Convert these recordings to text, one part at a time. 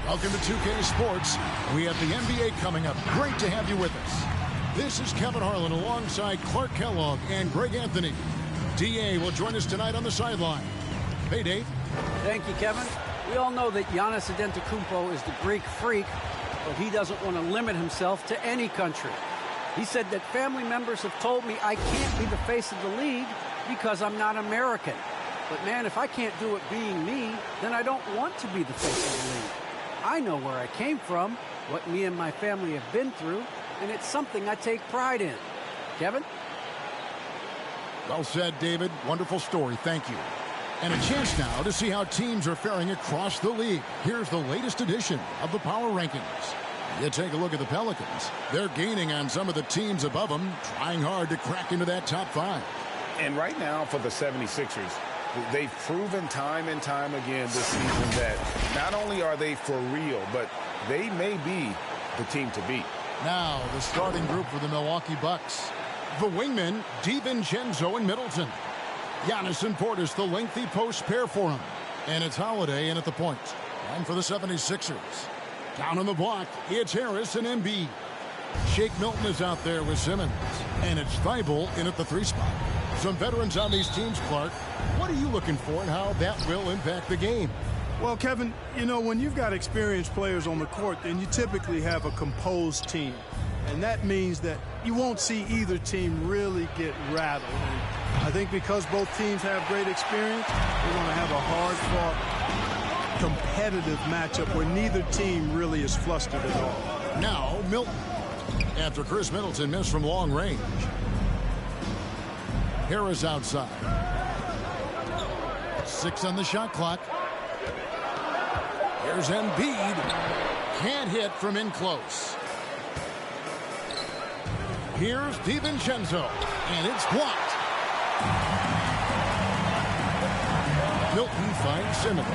Welcome to 2K Sports. We have the NBA coming up. Great to have you with us. This is Kevin Harlan alongside Clark Kellogg and Greg Anthony. DA will join us tonight on the sideline. Hey, Dave. Thank you, Kevin. We all know that Giannis Antetokounmpo is the Greek freak, but he doesn't want to limit himself to any country. He said that family members have told me I can't be the face of the league because I'm not American. But, man, if I can't do it being me, then I don't want to be the face of the league. I know where I came from, what me and my family have been through, and it's something I take pride in. Kevin? Well said, David. Wonderful story. Thank you. And a chance now to see how teams are faring across the league. Here's the latest edition of the Power Rankings. You take a look at the Pelicans. They're gaining on some of the teams above them, trying hard to crack into that top 5. And right now for the 76ers, they've proven time and time again this season that not only are they for real, but they may be the team to beat. Now, the starting group for the Milwaukee Bucks. The wingmen, DiVincenzo and Middleton. Giannis and Portis, the lengthy post pair for him. And it's Holiday in at the point. And for the 76ers. Down on the block, it's Harris and Embiid. Shake Milton is out there with Simmons. And it's Thibault in at the 3 spot. Some veterans on these teams, Clark. What are you looking for and how that will impact the game? Well, Kevin, you know, when you've got experienced players on the court, then you typically have a composed team. And that means that you won't see either team really get rattled. And I think because both teams have great experience, we're going to have a hard-fought, competitive matchup where neither team really is flustered at all. Now, Milton. After Chris Middleton missed from long range. Harris outside. 6 on the shot clock. Here's Embiid. Can't hit from in close. Here's DiVincenzo. And it's blocked. Milton finds Simmons.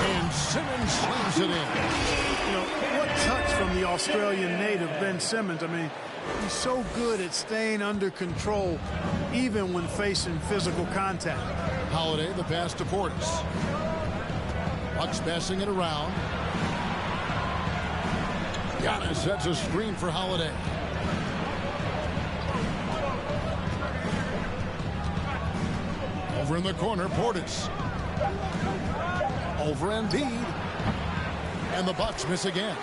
And Simmons slams it in. You know, what touch from the Australian native, Ben Simmons. I mean, he's so good at staying under control, even when facing physical contact. Holiday, the pass to Portis. Bucks passing it around. Giannis sets a screen for Holiday. Over in the corner, Portis. Over Embiid. And the Bucks miss again.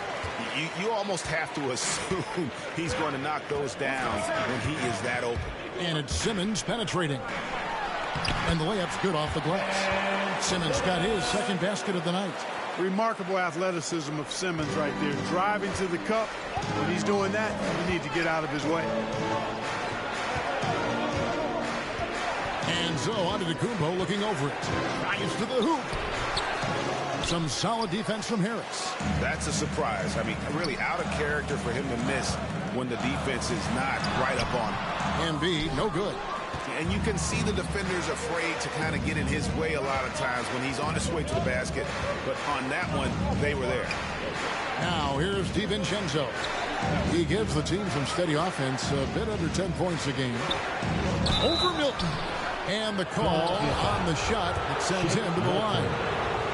You almost have to assume he's going to knock those down when he is that open. And it's Simmons penetrating. And the layup's good off the glass. Simmons got his second basket of the night. Remarkable athleticism of Simmons right there. Driving to the cup. When he's doing that, you need to get out of his way. And so Antetokounmpo looking over it. Drives to the hoop. Some solid defense from Harris. That's a surprise. I mean, really out of character for him to miss when the defense is not right up on him. Embiid, no good. And you can see the defenders afraid to kind of get in his way a lot of times when he's on his way to the basket. But on that one, they were there. Now here's DiVincenzo. He gives the team some steady offense, a bit under 10 points a game. Over Milton. And the call on the shot that sends him to the line.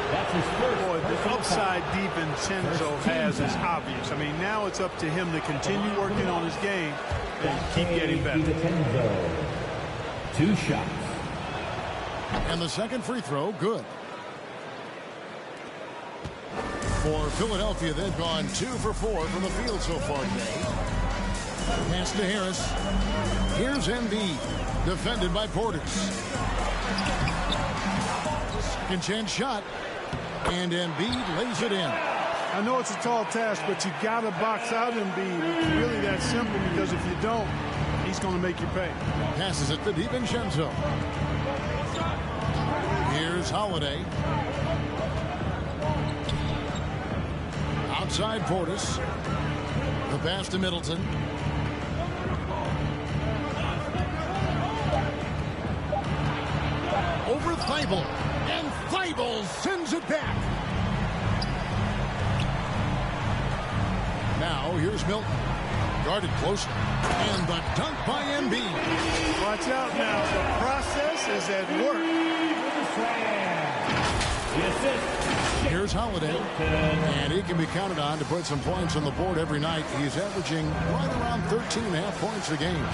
That's his first. Boy, the upside DiVincenzo has is obvious. I mean, now it's up to him to continue working on his game and keep getting better. 2 shots. And the second free throw, good. For Philadelphia, they've gone 2 for 4 from the field so far today. Pass to Harris. Here's Embiid, defended by Portis. Second chance shot. And Embiid lays it in. I know it's a tall task, but you got to box out Embiid. It's really that simple because if you don't, he's going to make you pay. Passes it to DiVincenzo. Here's Holiday. Outside Portis. The pass to Middleton. Over Thibault. And Thibault sends it back. Now here's Milton. Guarded closely. And the dunk by Embiid. Watch out now. The process is at work. Here's Holiday, and he can be counted on to put some points on the board every night. He's averaging right around 13.5 points a game,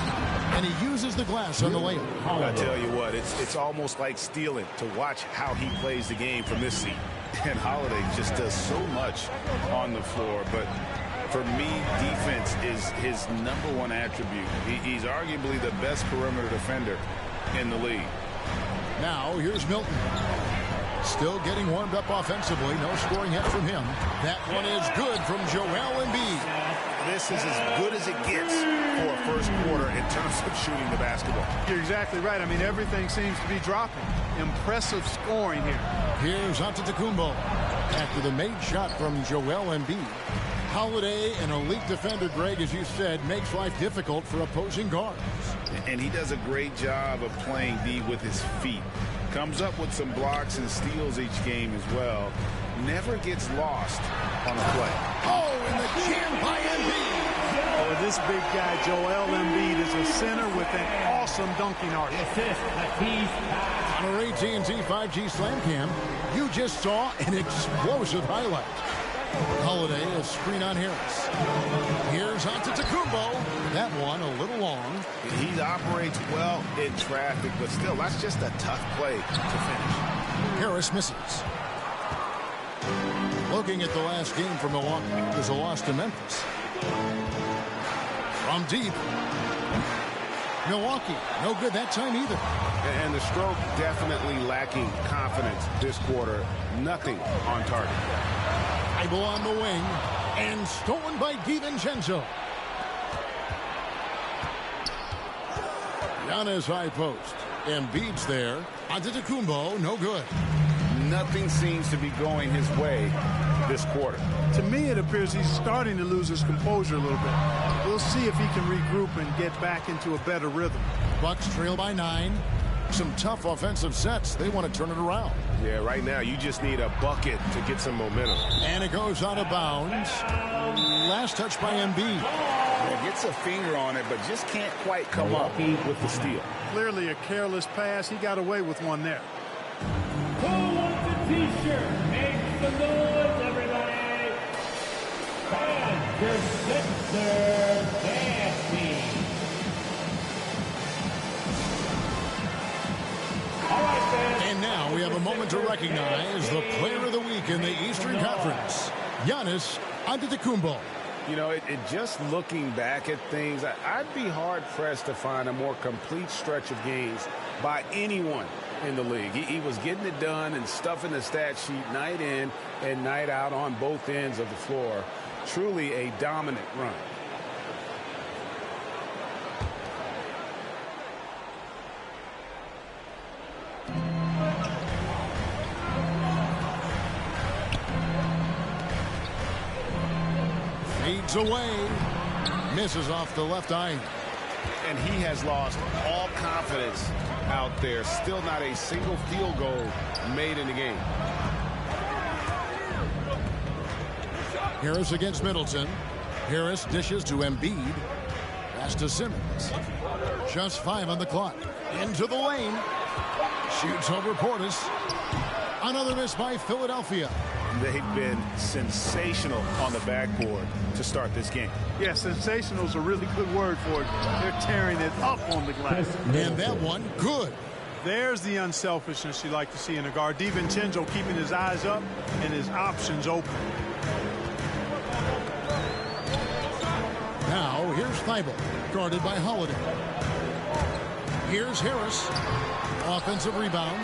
and he uses the glass on the layup. I tell you what, it's almost like stealing to watch how he plays the game from this seat. And Holiday just does so much on the floor, but for me, defense is his #1 attribute. He's arguably the best perimeter defender in the league. Now, here's Milton. Still getting warmed up offensively. No scoring yet from him. That one is good from Joel Embiid. This is as good as it gets for a first quarter in terms of shooting the basketball. You're exactly right. I mean, everything seems to be dropping. Impressive scoring here. Here's Antetokounmpo. After the made shot from Joel Embiid. Holiday, an elite defender, Greg, as you said, makes life difficult for opposing guards. And he does a great job of playing D with his feet. Comes up with some blocks and steals each game as well. Never gets lost on a play. Oh, and the jam by Embiid. This big guy, Joel Embiid, is a center with an awesome dunking arc. On our AT&T 5G Slam Cam, you just saw an explosive highlight. Holiday, a screen on Harris. Here's Antetokounmpo. That one a little long. He operates well in traffic, but still, that's just a tough play to finish. Harris misses. Looking at the last game for Milwaukee, it was a loss to Memphis. From deep. Milwaukee, no good that time either. And the stroke definitely lacking confidence this quarter. Nothing on target. Bible on the wing, and stolen by DiVincenzo. Giannis high post. Embiid's there. Antetokounmpo, no good. Nothing seems to be going his way this quarter. To me, it appears he's starting to lose his composure a little bit. We'll see if he can regroup and get back into a better rhythm. Bucks trail by 9. Some tough offensive sets. They want to turn it around. Yeah, right now you just need a bucket to get some momentum. And it goes out of bounds. Last touch by Embiid. Yeah, gets a finger on it, but just can't quite come up with the steal. Clearly a careless pass. He got away with one there. Who wants a t-shirt? Make some noise, everybody. And your Sixers team. And now we have a moment to recognize the player of the week in the Eastern Conference, Giannis Antetokounmpo. You know, just looking back at things, I'd be hard-pressed to find a more complete stretch of games by anyone in the league. He was getting it done and stuffing the stat sheet night in and night out on both ends of the floor. Truly a dominant run. Fades away. Misses off the left eye. And he has lost all confidence out there. Still not a single field goal made in the game. Harris against Middleton. Harris dishes to Embiid. Pass to Simmons. Just 5 on the clock. Into the lane. Shoots over Portis. Another miss by Philadelphia. They've been sensational on the backboard to start this game. Yeah, sensational is a really good word for it. They're tearing it up on the glass. And that one, good. There's the unselfishness you like to see in a guard. DiVincenzo keeping his eyes up and his options open. Now, here's Thibault, guarded by Holiday. Here's Harris. Offensive rebound.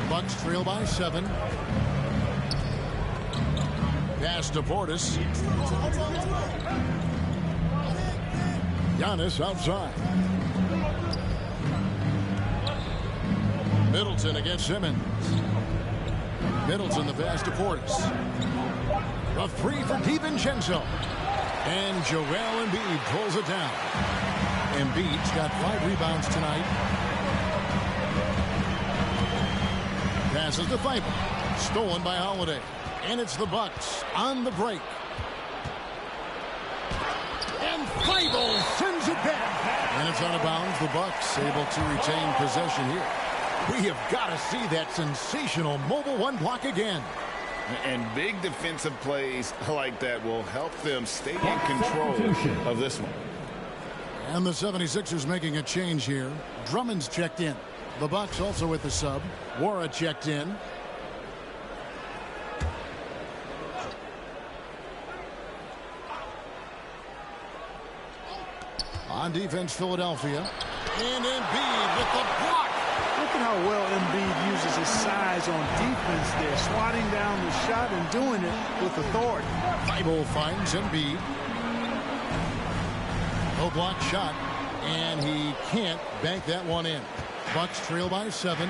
Bucks trail by 7. Pass to Portis. Giannis outside. Middleton against Simmons. Middleton the pass to Portis. A 3 for DiVincenzo. And Joel Embiid pulls it down. Embiid's got 5 rebounds tonight. Passes to Thibault. Stolen by Holiday. And it's the Bucks on the break. And Thibault sends it back. And it's out of bounds. The Bucks able to retain possession here. We have got to see that sensational mobile one block again. And big defensive plays like that will help them stay in control of this one. And the 76ers making a change here. Drummond's checked in. The Bucks also with the sub. Wara checked in. On defense, Philadelphia. And Embiid with the block. Look at how well Embiid uses his size on defense there, swatting down the shot and doing it with authority. Bible finds Embiid. No block shot, and he can't bank that one in. Bucks trail by 7.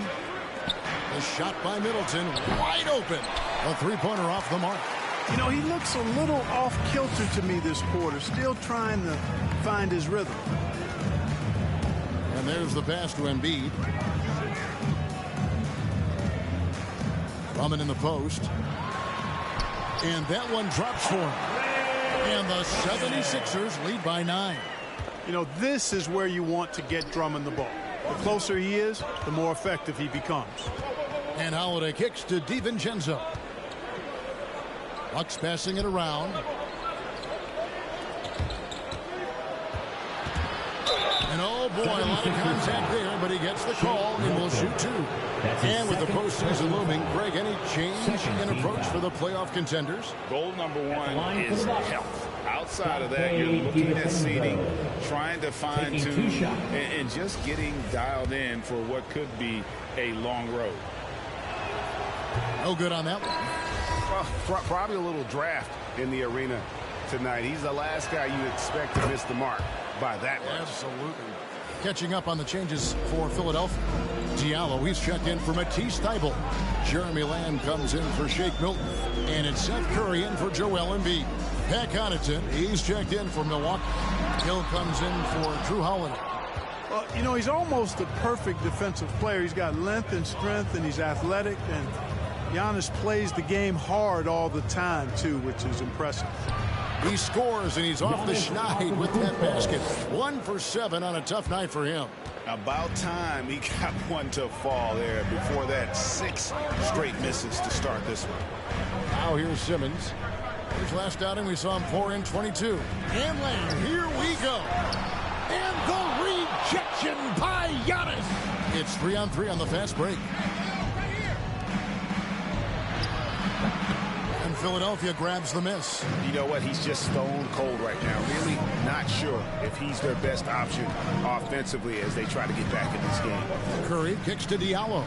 The shot by Middleton, wide open. A three-pointer off the mark. You know, he looks a little off-kilter to me this quarter, still trying to find his rhythm. And there's the pass to Embiid. Drummond in the post. And that one drops for him. And the 76ers lead by 9. You know, this is where you want to get Drummond the ball. The closer he is, the more effective he becomes. And Holiday kicks to DiVincenzo. Bucks passing it around. And oh boy, a lot of contact there, but he gets the call and will shoot 2. And with the postseason looming, Greg, any change in approach for the playoff contenders? Goal number 1 is health. Outside of that, you're looking at seeding, trying to fine-tune, and just getting dialed in for what could be a long road. No good on that one. Well, probably a little draft in the arena tonight. He's the last guy you expect to miss the mark by that much. Absolutely. Catching up on the changes for Philadelphia. Diallo, he's checked in for Matisse Thybulle. Jeremy Lamb comes in for Shake Milton. And it's Seth Curry in for Joel Embiid. Pat Connaughton, he's checked in for Milwaukee. Hill comes in for Drew Holiday. Well, you know, he's almost a perfect defensive player. He's got length and strength, and he's athletic. And Giannis plays the game hard all the time, too, which is impressive. He scores, and he's off the schneid with that basket. 1 for 7 on a tough night for him. About time he got one to fall there. Before that, 6 straight misses to start this one. Now here's Simmons. His last outing, we saw him pour in 22. And Lamb, here we go. And the rejection by Giannis. It's 3-on-3 on the fast break. And Philadelphia grabs the miss. You know what? He's just stone cold right now. Really not sure if he's their best option offensively as they try to get back in this game. Curry kicks to Diallo.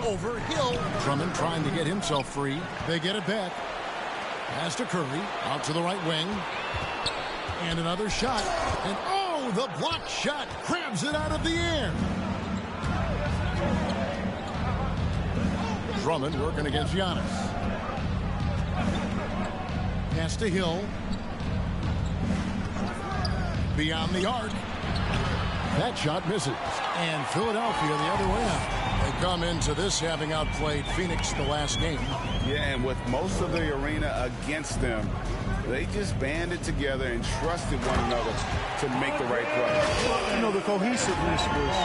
Over Hill. Drummond trying to get himself free. They get it back. Pass to Curry. Out to the right wing. And another shot. And oh, the block shot grabs it out of the air. Drummond working against Giannis. Pass to Hill. Beyond the arc. That shot misses. And Philadelphia the other way out. They come into this having outplayed Phoenix the last game. Yeah, and with most of the arena against them, they just banded together and trusted one another to make the right play. You know, the cohesiveness was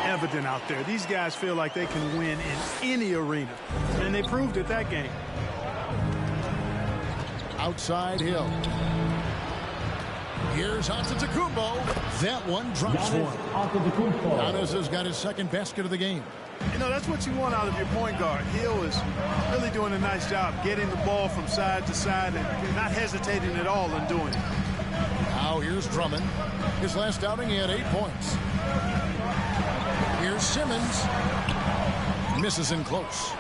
evident out there. These guys feel like they can win in any arena, and they proved it that game. Outside Hill. Here's Antetokounmpo. That one drops for him. Giannis has got his second basket of the game. You know, that's what you want out of your point guard. Hill is really doing a nice job getting the ball from side to side and not hesitating at all in doing it. Now here's Drummond. His last outing, he had 8 points. Here's Simmons. Misses in close.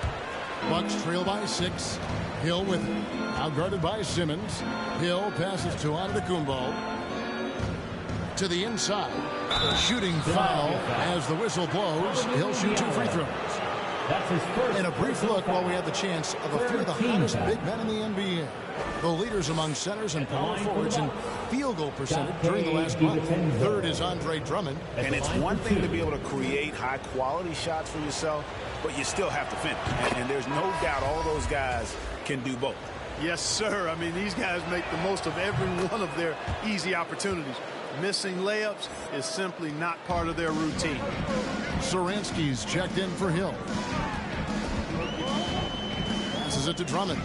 Bucks trail by 6. Hill with it. Now guarded by Simmons. Hill passes to Antetokounmpo. To the inside. Shooting foul as the whistle blows. He'll shoot 2 free throws. And a brief look while we had the chance of a few of the hottest big men in the NBA. The leaders among centers and power forwards in field goal percentage during the last month. Third is Andre Drummond. And it's one thing to be able to create high-quality shots for yourself, but you still have to finish. And there's no doubt all those guys can do both. Yes, sir. I mean, these guys make the most of every one of their easy opportunities. Missing layups is simply not part of their routine. Saransky's checked in for Hill. Passes it to Drummond.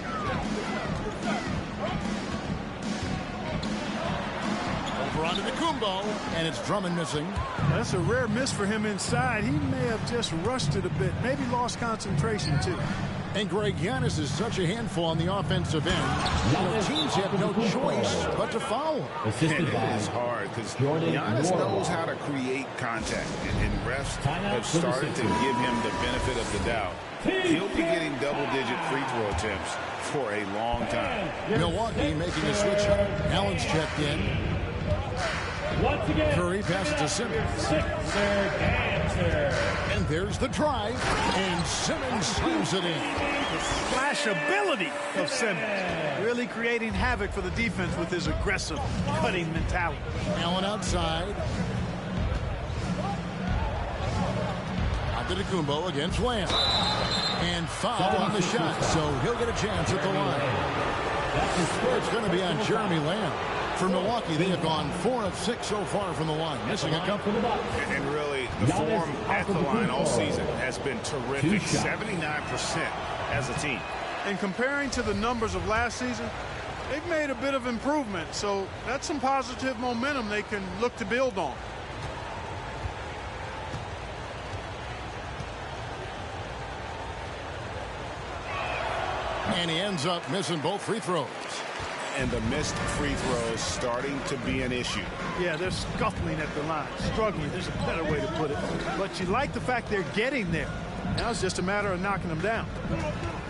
Over onto Kumbo, and it's Drummond missing. That's a rare miss for him inside. He may have just rushed it a bit, maybe lost concentration too. And Greg, Giannis is such a handful on the offensive end. Teams have no choice but to foul him. And it is hard because Giannis knows how to create contact, and refs have started to give him the benefit of the doubt. He'll be getting double-digit free throw attempts for a long time. Milwaukee making a switch. Allen's checked in. Curry passes to Simmons. And there's the drive, and Simmons slams it in. The splash ability of Simmons, really creating havoc for the defense with his aggressive cutting mentality. Allen outside. Antetokounmpo against Lamb. And foul on the shot, so he'll get a chance at the line. It's going to be on Jeremy Lamb. For Milwaukee, they have gone 4 of 6 so far from the line, missing a couple. And really, the form at the line all season has been terrific, 79% as a team. And comparing to the numbers of last season, they've made a bit of improvement, so that's some positive momentum they can look to build on. And he ends up missing both free throws. And the missed free throws starting to be an issue. Yeah, they're scuffling at the line, struggling. There's a better way to put it. But you like the fact they're getting there. Now it's just a matter of knocking them down.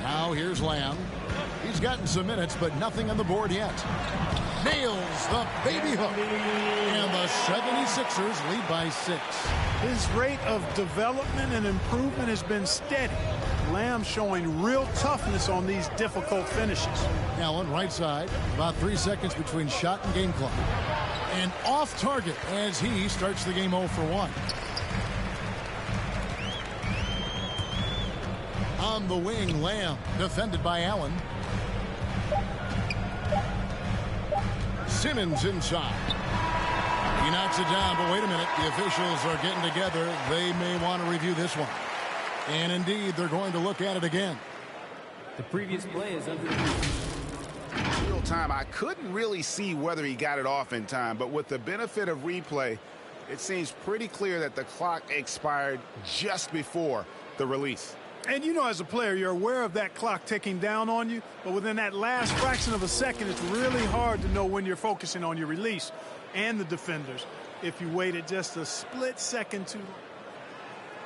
Now here's Lamb. He's gotten some minutes, but nothing on the board yet. Nails the baby hook. And the 76ers lead by 6. His rate of development and improvement has been steady. Lamb showing real toughness on these difficult finishes. Allen right side, about 3 seconds between shot and game clock. And off target as he starts the game 0 for 1. On the wing, Lamb defended by Allen. Simmons inside. He knocks it down, but wait a minute. The officials are getting together. They may want to review this one. And indeed, they're going to look at it again. The previous play is under real time. I couldn't really see whether he got it off in time, but with the benefit of replay, it seems pretty clear that the clock expired just before the release. And you know, as a player, you're aware of that clock ticking down on you, but within that last fraction of a second, it's really hard to know when you're focusing on your release and the defenders if you waited just a split second too long.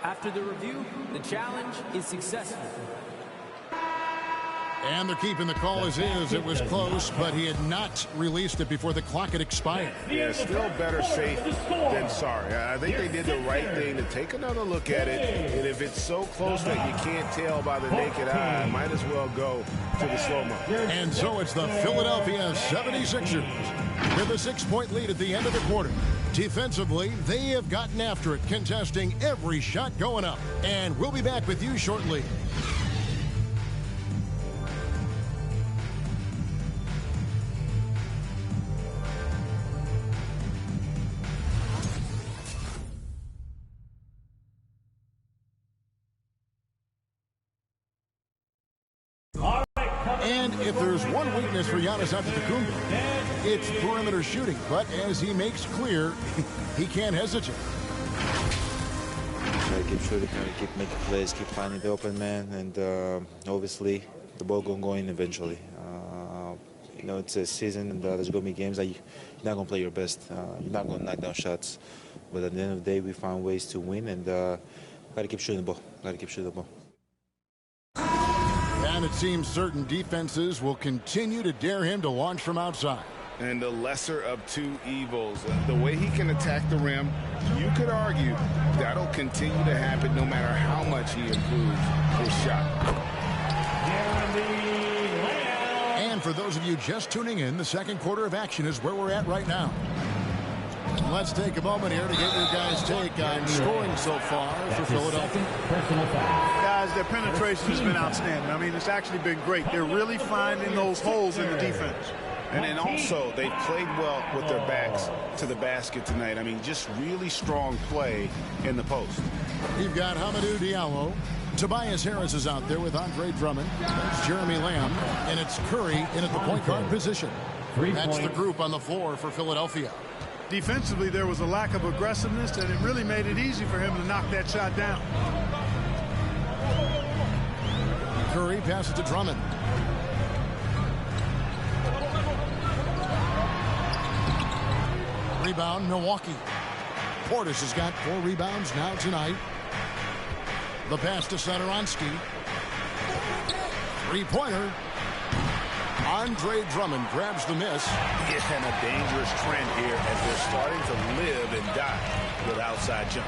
After the review, the challenge is successful. And they're keeping the call as is. It was close, but he had not released it before the clock had expired. Yeah, still better safe than sorry. I think they did the right thing to take another look at it. And if it's so close that you can't tell by the naked eye, might as well go to the slow-mo. And so it's the Philadelphia 76ers with a 6-point lead at the end of the quarter. Defensively, they have gotten after it, contesting every shot going up. And we'll be back with you shortly. And if there's one weakness for Giannis Antetokounmpo, it's perimeter shooting. But as he makes clear, he can't hesitate. Gotta keep shooting, gotta keep making plays, keep finding the open man, and obviously the ball gonna go in eventually. You know, it's a season, and there's gonna be games that you're not gonna play your best. You're not gonna knock down shots, but at the end of the day, we found ways to win, and gotta keep shooting the ball. Gotta keep shooting the ball. And it seems certain defenses will continue to dare him to launch from outside. And the lesser of two evils. The way he can attack the rim, you could argue that'll continue to happen no matter how much he improves his shot. And for those of you just tuning in, the second quarter of action is where we're at right now. Let's take a moment here to get your guys' take on scoring so far for Philadelphia. Guys, their penetration has been outstanding. I mean, it's actually been great. They're really finding those holes in the defense. And then also, they've played well with their backs to the basket tonight. I mean, just really strong play in the post. You've got Hamidou Diallo. Tobias Harris is out there with Andre Drummond. There's Jeremy Lamb. And it's Curry in at the point guard position. That's the group on the floor for Philadelphia. Defensively, there was a lack of aggressiveness, and it really made it easy for him to knock that shot down. Curry passes to Drummond. Rebound, Milwaukee. Portis has got 4 rebounds now tonight. The pass to Satoransky. Three-pointer. Andre Drummond grabs the miss. Yeah, and a dangerous trend here as they're starting to live and die with outside jump.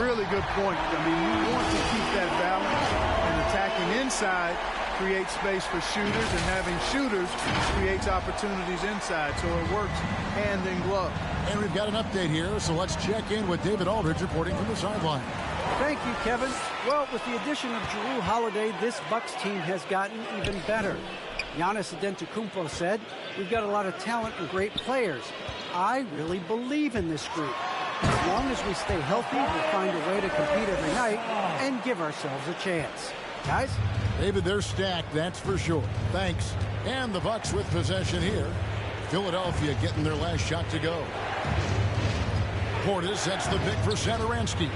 Really good point. I mean, you want to keep that balance, and attacking inside creates space for shooters, and having shooters creates opportunities inside, so it works hand in glove. And we've got an update here, so let's check in with David Aldridge reporting from the sideline. Thank you, Kevin. Well, with the addition of Jrue Holiday, this Bucks team has gotten even better. Giannis Antetokounmpo said, "We've got a lot of talent and great players. I really believe in this group. As long as we stay healthy, we'll find a way to compete every night and give ourselves a chance." Guys? David, they're stacked, that's for sure. Thanks. And the Bucks with possession here. Philadelphia getting their last shot to go. Portis sets the pick for Satoransky.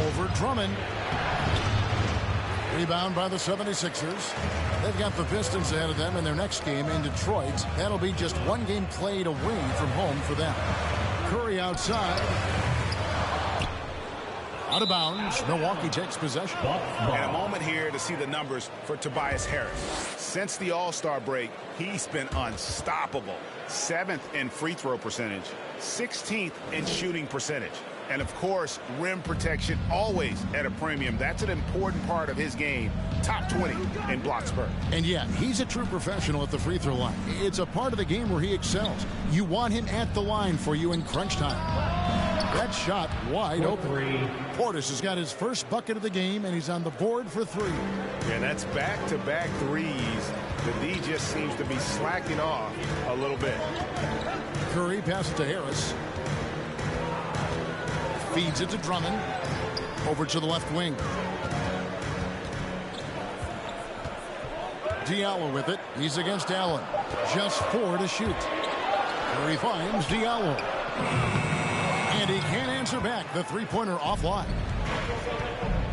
Over Drummond. Rebound by the 76ers. They've got the Pistons ahead of them in their next game in Detroit. That'll be just one game played away from home for them. Curry outside. Out of bounds. Milwaukee takes possession. And a moment here to see the numbers for Tobias Harris. Since the All-Star break, he's been unstoppable. 7th in free throw percentage, 16th in shooting percentage. And, of course, rim protection always at a premium. That's an important part of his game. Top 20 in blocks per. And, yeah, he's a true professional at the free throw line. It's a part of the game where he excels. You want him at the line for you in crunch time. That shot wide open. Portis has got his first bucket of the game, and he's on the board for 3. And that's back-to-back threes. The D just seems to be slacking off a little bit. Curry passes to Harris. Feeds it to Drummond. Over to the left wing. Diallo with it. He's against Allen. Just 4 to shoot. Curry finds Diallo. And he can't answer back. The three-pointer offline.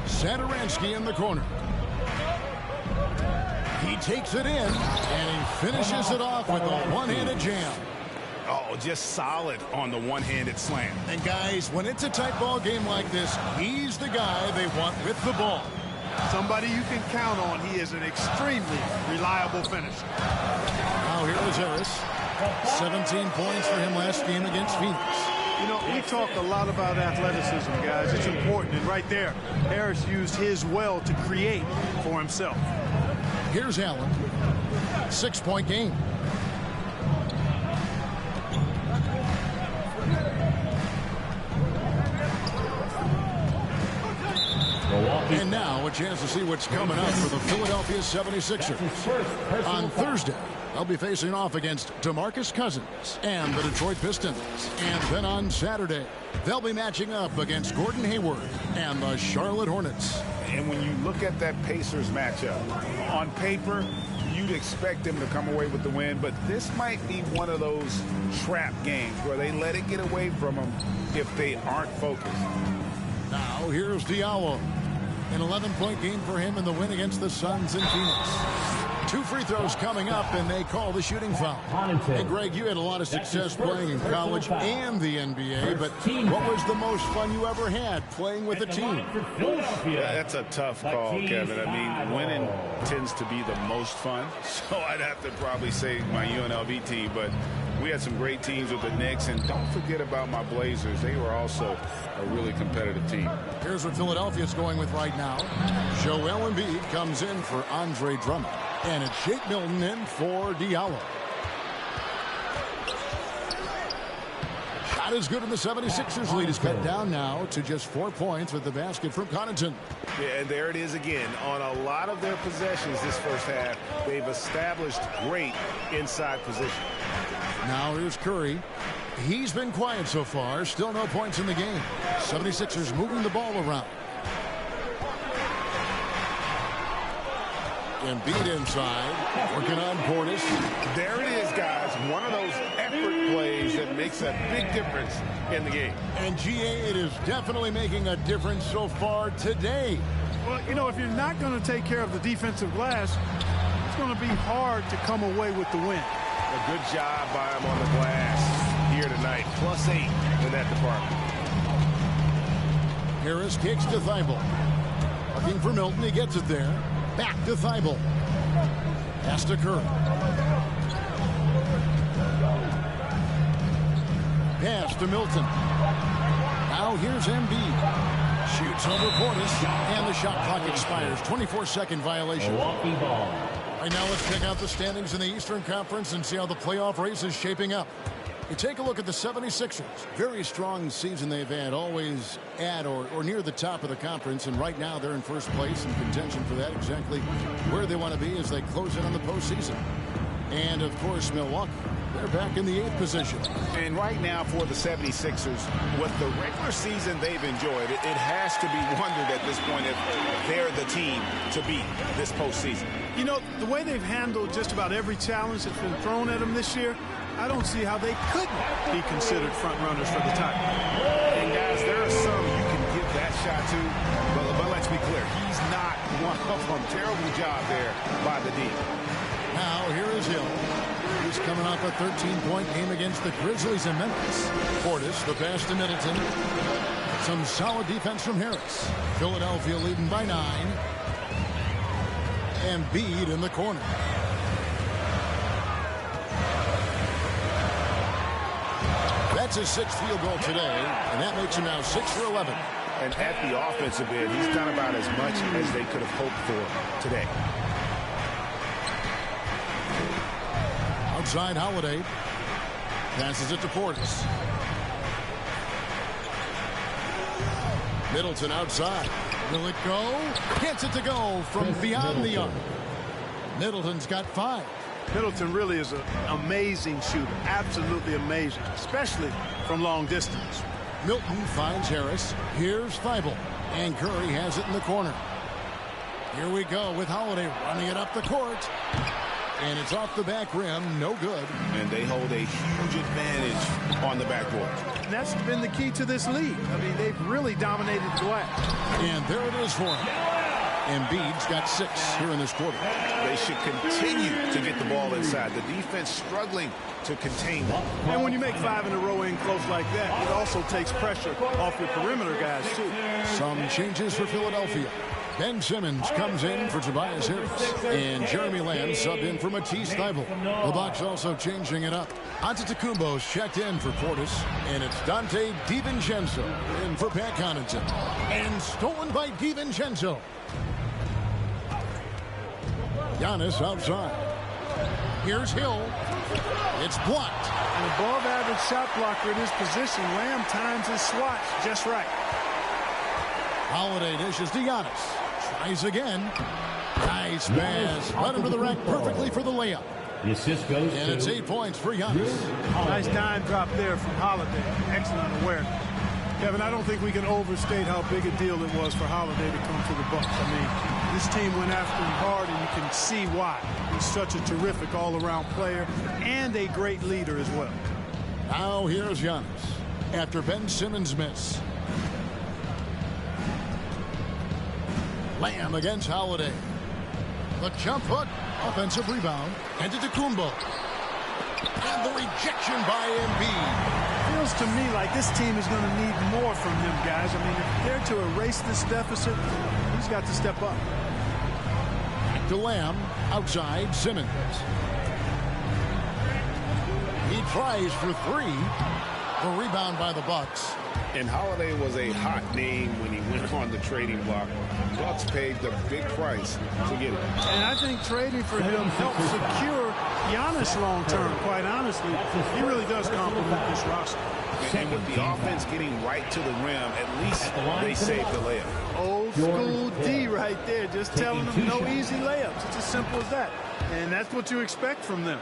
Satoransky in the corner. He takes it in, and he finishes it off with a one-handed jam. Oh, just solid on the one-handed slam. And guys, when it's a tight ball game like this, he's the guy they want with the ball. Somebody you can count on. He is an extremely reliable finisher. Now here is Harris. 17 points for him last game against Phoenix. You know, we talk a lot about athleticism, guys. It's important. And right there, Harris used his well to create for himself. Here's Allen. 6-point game. And now a chance to see what's coming up for the Philadelphia 76ers. On Thursday, they'll be facing off against DeMarcus Cousins and the Detroit Pistons. And then on Saturday, they'll be matching up against Gordon Hayward and the Charlotte Hornets. And when you look at that Pacers matchup, on paper, you'd expect them to come away with the win, but this might be one of those trap games where they let it get away from them if they aren't focused. Now here's Diallo. An 11-point game for him in the win against the Suns in Phoenix. 2 free throws coming up, and they call the shooting foul. Hey, Greg, you had a lot of success playing in college and the NBA, but what was the most fun you ever had playing with a team? Yeah, that's a tough call, Kevin. I mean, winning tends to be the most fun, so I'd have to probably say my UNLV team, but we had some great teams with the Knicks, and don't forget about my Blazers. They were also a really competitive team. Here's what Philadelphia's going with right now. Joel Embiid comes in for Andre Drummond. And it's Shake Milton in for Diallo. Shot is good, and the 76ers lead is cut down now to just 4 points with the basket from Connaughton. Yeah, and there it is again. On a lot of their possessions this first half, they've established great inside position. Now here's Curry. He's been quiet so far. Still no points in the game. 76ers moving the ball around. Embiid inside, working on Portis. There it is, guys. One of those effort plays that makes a big difference in the game. And GA, it is definitely making a difference so far today. Well, you know, if you're not going to take care of the defensive glass, it's going to be hard to come away with the win. A good job by him on the glass here tonight. +8 in that department. Harris kicks to Thibault. Looking for Milton. He gets it there. Back to Thibault. Pass to Curry. Pass to Milton. Now here's Embiid. Shoots over Portis. And the shot clock expires. 24-second violation. Milwaukee ball. Right now, let's check out the standings in the Eastern Conference and see how the playoff race is shaping up. You take a look at the 76ers. Very strong season they've had, always at or near the top of the conference. And right now, they're in first place in contention for that, exactly where they want to be as they close in on the postseason. And, of course, Milwaukee. They're back in the 8th position. And right now for the 76ers, with the regular season they've enjoyed, it has to be wondered at this point if they're the team to beat this postseason. You know, the way they've handled just about every challenge that's been thrown at them this year, I don't see how they couldn't be considered front runners for the title. And guys, there are some you can give that shot to, but let's be clear, he's not one of them. Terrible job there by the D. Now here is Hill. He's coming off a 13-point game against the Grizzlies in Memphis. Portis, the pass to Middleton. Some solid defense from Harris. Philadelphia leading by 9. Embiid in the corner. That's his 6th field goal today, and that makes him now 6 for 11. And at the offensive end, he's done about as much as they could have hoped for today. Outside Holiday. Passes it to Portis. Middleton outside. Will it go? Gets it to go from beyond the arc. Middleton's got 5. Middleton really is an amazing shooter. Absolutely amazing, especially from long distance. Milton finds Harris. Here's Thibault. And Curry has it in the corner. Here we go with Holiday running it up the court. And it's off the back rim. No good. And they hold a huge advantage on the backboard. And that's been the key to this league. I mean, they've really dominated the glass. And there it is for him. Embiid's got 6 here in this quarter. They should continue to get the ball inside. The defense struggling to contain them. And when you make 5 in a row in close like that, it also takes pressure off your perimeter guys, too. Some changes for Philadelphia. Ben Simmons comes in for Tobias Harris. And Jeremy Lamb subbed in for Matisse Thybulle. The Bucks also changing it up. Antetokounmpo's checked in for Portis. And it's Dante DiVincenzo in for Pat Connaughton. And stolen by DiVincenzo. Giannis outside. Here's Hill. It's blocked. An above-average shot blocker in his position. Lamb times his swats just right. Holiday dishes to Giannis. Tries again. Nice pass. Right under the rack perfectly for the layup. The assist goes and it's 8 points for Giannis. Nice dime drop there from Holiday. Excellent awareness. Kevin, I don't think we can overstate how big a deal it was for Holiday to come to the Bucks. I mean, this team went after him hard, and you can see why. He's such a terrific all-around player and a great leader as well. Now here's Giannis after Ben Simmons' miss. Lamb against Holiday. The jump hook. Offensive rebound. Antetokounmpo. And the rejection by Embiid. Feels to me like this team is going to need more from him, guys. I mean, if they're to erase this deficit, he's got to step up. Back to Lamb. Outside Simmons. He tries for 3. The rebound by the Bucks. And Holiday was a hot name when he went on the trading block. Bucks paid the big price to get it. And I think trading for him helps secure Giannis long term, quite honestly. He really does complement this roster. And with the offense getting right to the rim, at least they saved the layup. Old school D right there, just telling them no easy layups. It's as simple as that. And that's what you expect from them.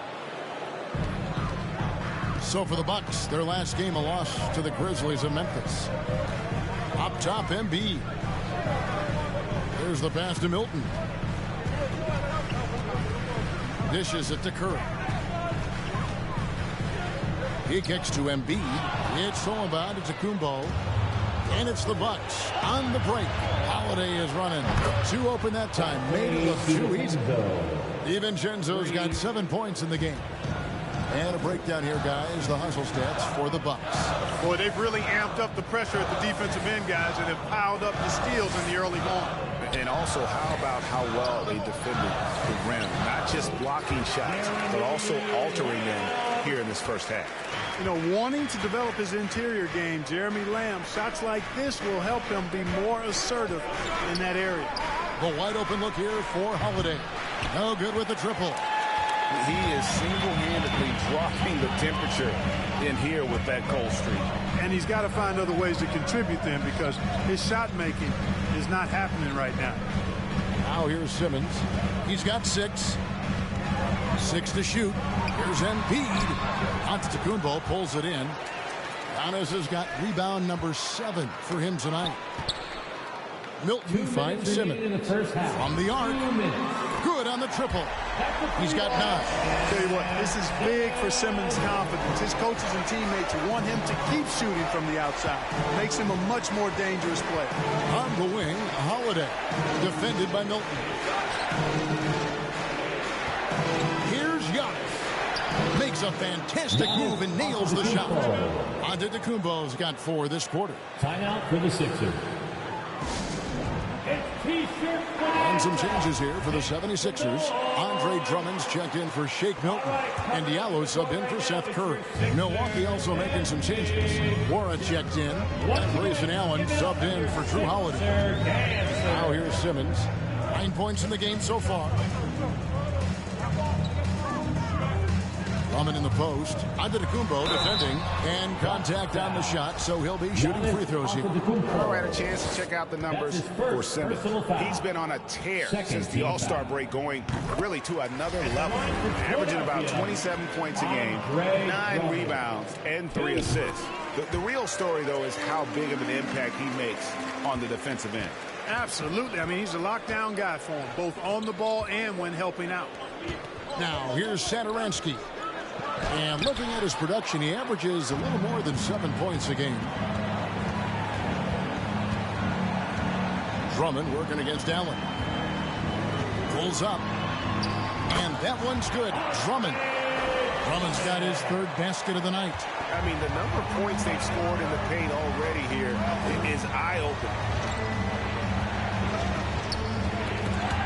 So for the Bucks, their last game, a loss to the Grizzlies of Memphis. Up top, Embiid. There's the pass to Milton. Dishes it to Curry. He kicks to Embiid. It's all about Antetokounmpo. And it's the Bucks on the break. Holiday is running. Two open that time. Made it look too easy. DiVincenzo's got 7 points in the game. And a breakdown here, guys. The hustle stats for the Bucks. Boy, they've really amped up the pressure at the defensive end, guys, and have piled up the steals in the early going. And also, how about how well they defended the rim? Not just blocking shots, but also altering them here in this first half. You know, wanting to develop his interior game, Jeremy Lamb, shots like this will help him be more assertive in that area. The wide open look here for Holiday. No good with the triple. He is single-handedly dropping the temperature in here with that cold streak. And he's got to find other ways to contribute then, because his shot making is not happening right now. Now here's Simmons. He's got 6. 6 to shoot. Here's Embiid. Antetokounmpo pulls it in. Giannis has got rebound number 7 for him tonight. Milton finds Simmons from the arc. Good on the triple. He's got 9. Tell you what, this is big for Simmons' confidence. His coaches and teammates want him to keep shooting from the outside. Makes him a much more dangerous player. On the wing, Holiday. Defended by Milton. Here's Giannis. Makes a fantastic move and nails the shot. Antetokounmpo's got 4 this quarter. Timeout for the Sixers. And some changes here for the 76ers. Andre Drummond's checked in for Shake Milton. And Diallo subbed in for Seth Curry. Milwaukee also making some changes. Wara checked in. And Grayson Allen subbed in for Drew Holiday. Now here's Simmons. 9 points in the game so far. Drummond in the post. Antetokounmpo defending. And contact on the shot, so he'll be shooting free throws here. I had a chance to check out the numbers for Simmons. He's been on a tear since the All-Star break, going really to another level. Averaging about 27 points a game, 9 rebounds, and 3 assists. The real story, though, is how big of an impact he makes on the defensive end. Absolutely. I mean, he's a lockdown guy for him, both on the ball and when helping out. Now, here's Satoransky. And looking at his production, he averages a little more than 7 points a game. Drummond working against Allen. Pulls up. And that one's good. Drummond. Drummond's got his 3rd basket of the night. I mean, the number of points they've scored in the paint already here is eye-opening.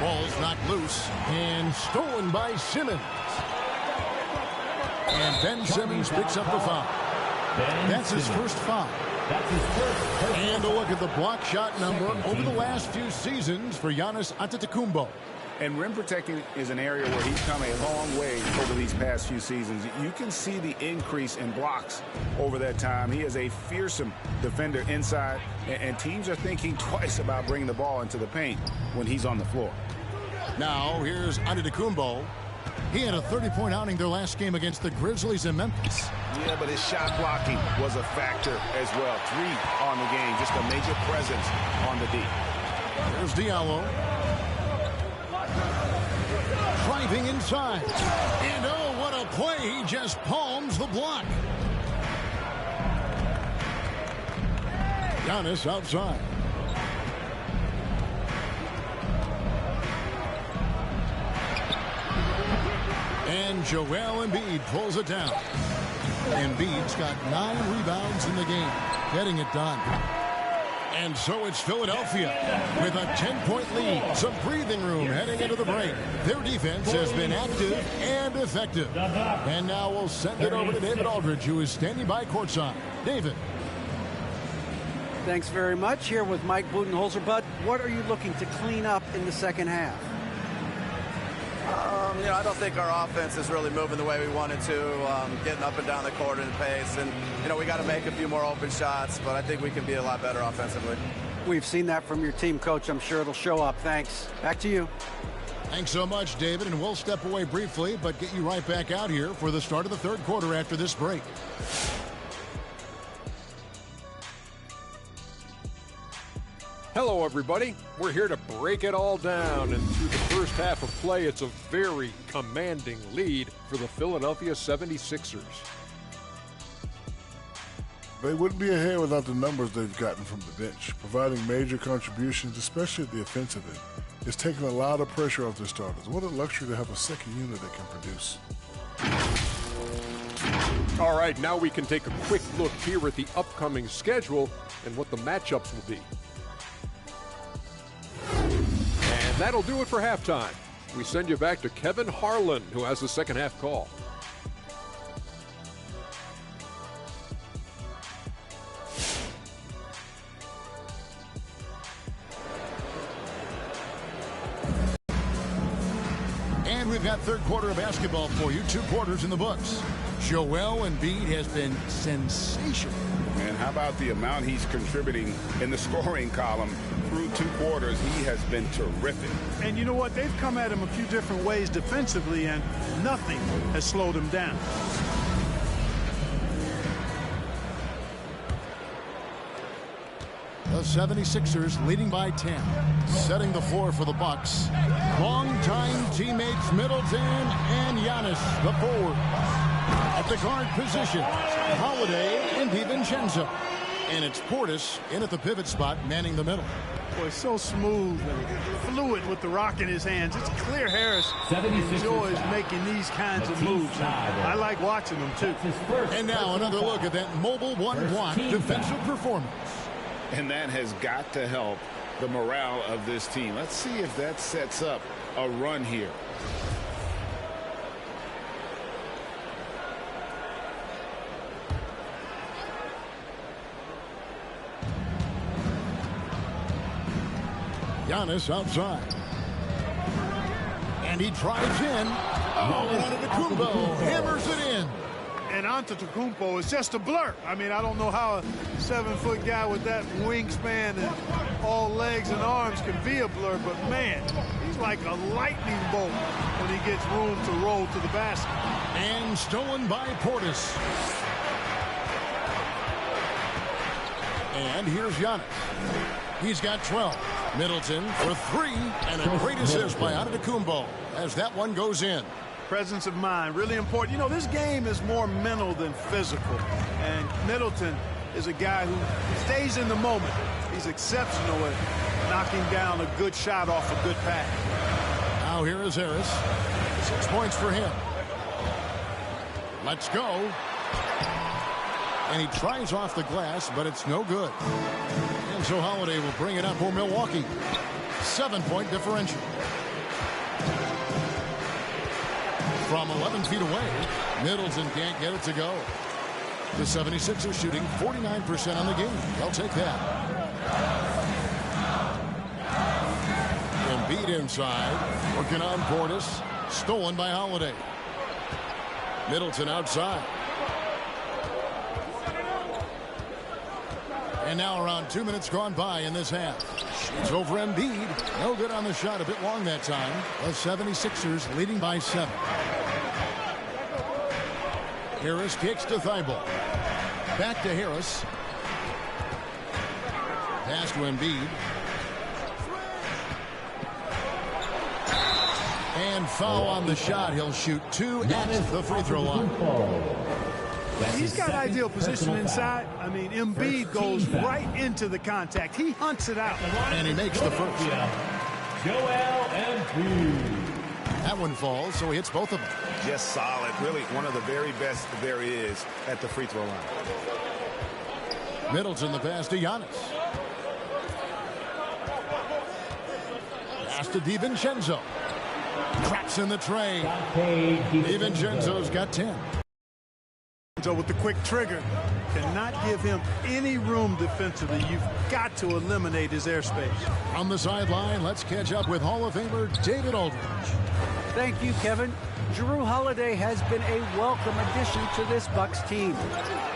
Ball's knocked loose and stolen by Simmons. And Ben Simmons picks up the foul. That's his first foul. And a look at the block shot number over the last few seasons for Giannis Antetokounmpo. And rim protecting is an area where he's come a long way over these past few seasons. You can see the increase in blocks over that time. He is a fearsome defender inside, and teams are thinking twice about bringing the ball into the paint when he's on the floor. Now here's Antetokounmpo. He had a 30-point outing their last game against the Grizzlies in Memphis. Yeah, but his shot blocking was a factor as well. 3 on the game, just a major presence on the D. There's Diallo. Driving inside. And oh, what a play. He just palms the block. Giannis outside. And Joel Embiid pulls it down. Embiid's got 9 rebounds in the game, getting it done. And so it's Philadelphia with a 10-point lead. Some breathing room heading into the break. Their defense has been active and effective. And now we'll send it over to David Aldridge, who is standing by courtside. David. Thanks very much. Here with Mike Budenholzer. Bud, what are you looking to clean up in the second half? I don't think our offense is really moving the way we wanted to, getting up and down the court in pace. And, we got to make a few more open shots, but I think we can be a lot better offensively. We've seen that from your team, Coach. I'm sure it'll show up. Thanks. Back to you. Thanks so much, David, and we'll step away briefly, but get you right back out here for the start of the third quarter after this break. Hello, everybody. We're here to break it all down, and through the first half of play, it's a very commanding lead for the Philadelphia 76ers. They wouldn't be ahead without the numbers they've gotten from the bench, providing major contributions, especially at the offensive end. It's taken a lot of pressure off their starters. What a luxury to have a second unit that can produce. All right, now we can take a quick look here at the upcoming schedule and what the matchups will be. And that'll do it for halftime. We send you back to Kevin Harlan, who has the second half call. And we've got third quarter of basketball for you. 2 quarters in the books. Joel Embiid has been sensational. And how about the amount he's contributing in the scoring column through 2 quarters? He has been terrific. And you know what? They've come at him a few different ways defensively, and nothing has slowed him down. The 76ers leading by 10. Setting the floor for the Bucks. Longtime teammates Middleton and Giannis, the forward. At the guard position, Holiday and DiVincenzo. And it's Portis in at the pivot spot, manning the middle. Boy, so smooth and fluid with the rock in his hands. It's clear Harris enjoys making these kinds of moves. I like watching them, too. And now another look at that mobile one-block defensive performance. And that has got to help the morale of this team. Let's see if that sets up a run here. Giannis outside. And he drives in. Oh, and Antetokounmpo hammers it in. And Antetokounmpo is just a blur. I mean, I don't know how a 7-foot guy with that wingspan and all legs and arms can be a blur, but man, he's like a lightning bolt when he gets room to roll to the basket. And stolen by Portis. And here's Giannis. He's got 12. Middleton for 3, and a great assist by Antetokounmpo as that one goes in. Presence of mind, really important. You know, this game is more mental than physical. And Middleton is a guy who stays in the moment. He's exceptional at knocking down a good shot off a good pass. Now here is Harris. 6 points for him. Let's go. And he tries off the glass, but it's no good. And so Holiday will bring it up for Milwaukee. 7-point differential. From 11 feet away, Middleton can't get it to go. The 76ers shooting 49% on the game. They'll take that. Embiid inside, working on Portis. Stolen by Holiday. Middleton outside. And now around 2 minutes gone by in this half. It's over Embiid. No good on the shot. A bit long that time. The 76ers leading by 7. Harris kicks to Thibault. Back to Harris. Pass to Embiid. And foul on the shot. He'll shoot 2 at the free throw line. He's got ideal position inside. I mean, Embiid goes right into the contact. He hunts it out. And he makes the first. Joel Embiid. That one falls, so he hits both of them. Just solid. Really one of the very best there is at the free throw line. Middleton the pass to Giannis. Pass to DiVincenzo. Cracks in the tray. DiVincenzo's got 10. So with the quick trigger, cannot give him any room defensively. You've got to eliminate his airspace. On the sideline, let's catch up with Hall of Famer David Aldridge. Thank you, Kevin. Jrue Holiday has been a welcome addition to this Bucks team.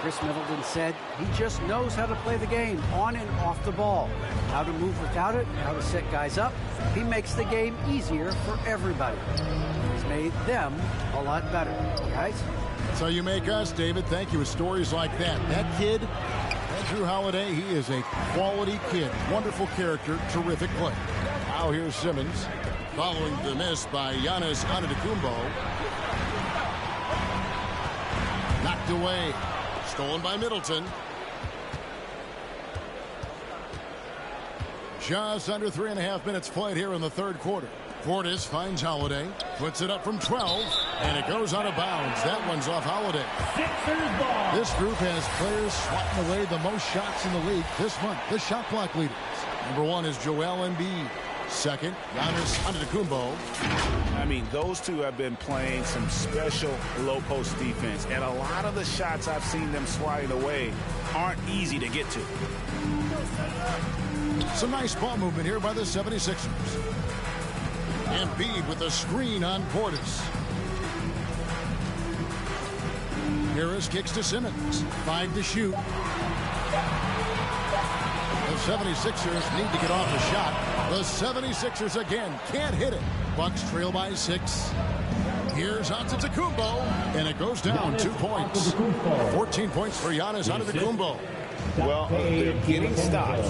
Chris Middleton said he just knows how to play the game on and off the ball, how to move without it, how to set guys up. He makes the game easier for everybody. He's made them a lot better, guys. That's how you make us, David. Thank you. With stories like that. That kid, that Jrue Holiday, he is a quality kid. Wonderful character, terrific play. Now here's Simmons. Following the miss by Giannis Antetokounmpo. Knocked away. Stolen by Middleton. Just under 3.5 minutes played here in the third quarter. Portis finds Holiday. Puts it up from 12. And it goes out of bounds. That one's off Holiday. This group has players swatting away the most shots in the league this month. The shot clock leaders. Number 1 is Joel Embiid. Second, Giannis Antetokounmpo. I mean, those two have been playing some special low post defense, and a lot of the shots I've seen them swatting away aren't easy to get to. Some nice ball movement here by the 76ers. Embiid with a screen on Portis. Harris kicks to Simmons. 5 to shoot. The 76ers need to get off the shot. The 76ers again can't hit it. Bucks trail by 6. Here's Antetokounmpo, and it goes down 2 points. 14 points for Giannis Antetokounmpo. Well, they're getting stops,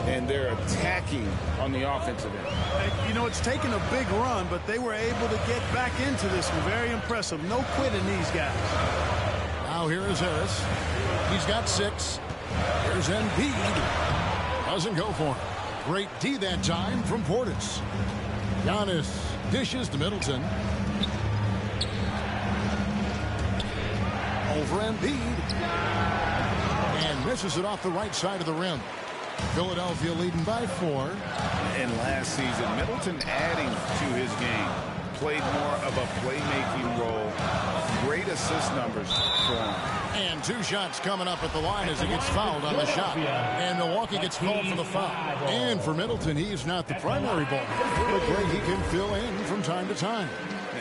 and they're attacking on the offensive end. You know, it's taken a big run, but they were able to get back into this one. Very impressive. No quitting these guys. Now here is Harris. He's got 6. Here's Embiid. Doesn't go for him. Great D that time from Portis. Giannis dishes to Middleton. Over Embiid. And misses it off the right side of the rim. Philadelphia leading by 4. And last season, Middleton adding to his game. Played more of a playmaking role. Great assist numbers for him. And 2 shots coming up at the line as he gets fouled on the shot. And Milwaukee gets called for the foul. And for Middleton, he's not the primary ball. But great, he can fill in from time to time.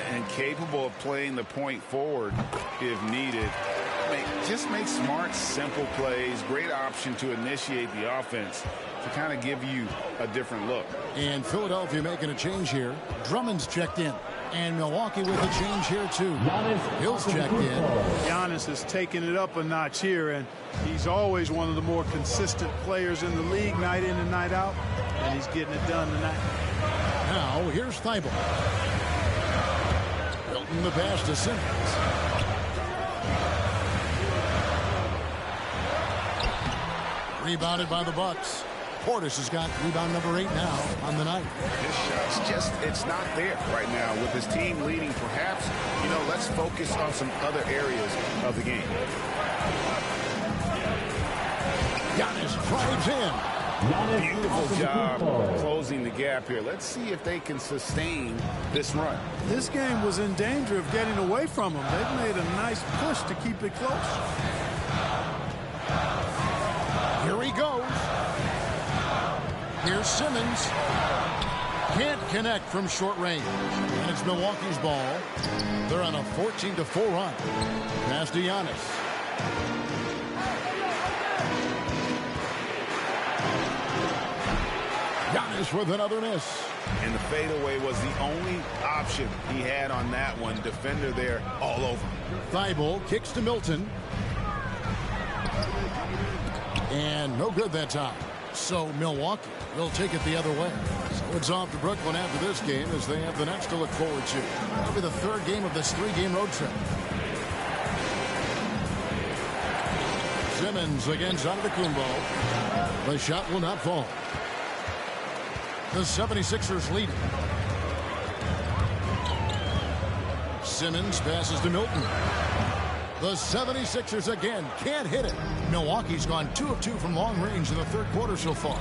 And capable of playing the point forward if needed. Just make smart, simple plays. Great option to initiate the offense to kind of give you a different look. And Philadelphia making a change here. Drummond's checked in. And Milwaukee with a change here, too. Hill's checked in. Giannis has taken it up a notch here, and he's always one of the more consistent players in the league, night in and night out, and he's getting it done tonight. Now, here's Thibault. Hilton the pass to Simmons. Rebounded by the Bucks. Portis has got rebound number 8 now on the night. His shot's it's not there right now. With his team leading, perhaps, let's focus on some other areas of the game. Giannis drives in. Beautiful job closing the gap here. Let's see if they can sustain this run. This game was in danger of getting away from them. They've made a nice push to keep it close. Here he goes. Here's Simmons. Can't connect from short range. And it's Milwaukee's ball. They're on a 14-4 run. Pass to Giannis. Giannis with another miss. And the fadeaway was the only option he had on that one. Defender there all over. Thibault kicks to Milton. And no good that time. So Milwaukee will take it the other way. So it's off to Brooklyn after this game as they have the next to look forward to. It'll be the 3rd game of this 3-game road trip. Simmons against Antetokounmpo. The shot will not fall. The 76ers lead. Simmons passes to Milton. The 76ers again can't hit it. Milwaukee's gone 2 of 2 from long range in the third quarter so far.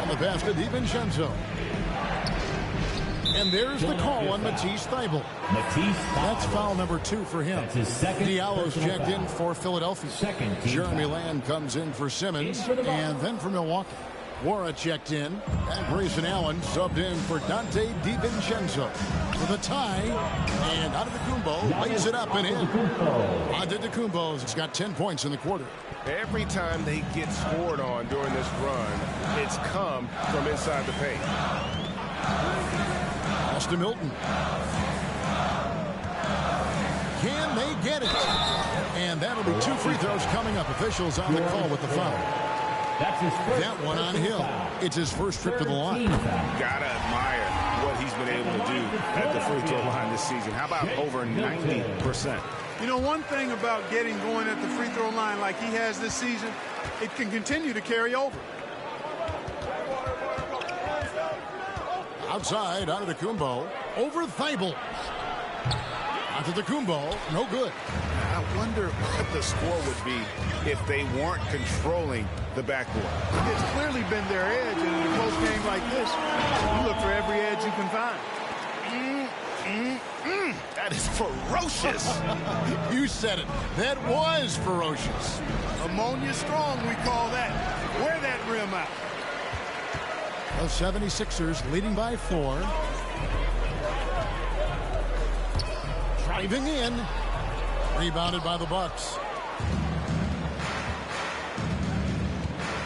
On the pass to DiVincenzo. And there's the call on Matisse Thybulle. That's foul number 2 for him. Diallo's checked in for Philadelphia. Jeremy Lamb comes in for Simmons and then for Milwaukee. Wara checked in, and Grayson Allen subbed in for Dante DiVincenzo for the tie, and Antetokounmpo lays it up and in. Antetokounmpo's got 10 points in the quarter. Every time they get scored on during this run, it's come from inside the paint. Pass to Milton. Can they get it? And that'll be 2 free throws coming up. Officials on the call with the foul. That one on Hill. It's his first trip to the line. Gotta admire what he's been able to do at the free throw line this season. How about over 90%? You know, one thing about getting going at the free throw line like he has this season, it can continue to carry over. Outside, Antetokounmpo over Thibault. Antetokounmpo, no good. I wonder what the score would be if they weren't controlling the backboard. It's clearly been their edge, and in a close game like this, you look for every edge you can find. That is ferocious. You said it. That was ferocious. Ammonia strong, we call that. Wear that rim out. The 76ers leading by 4. Driving in. Rebounded by the Bucks.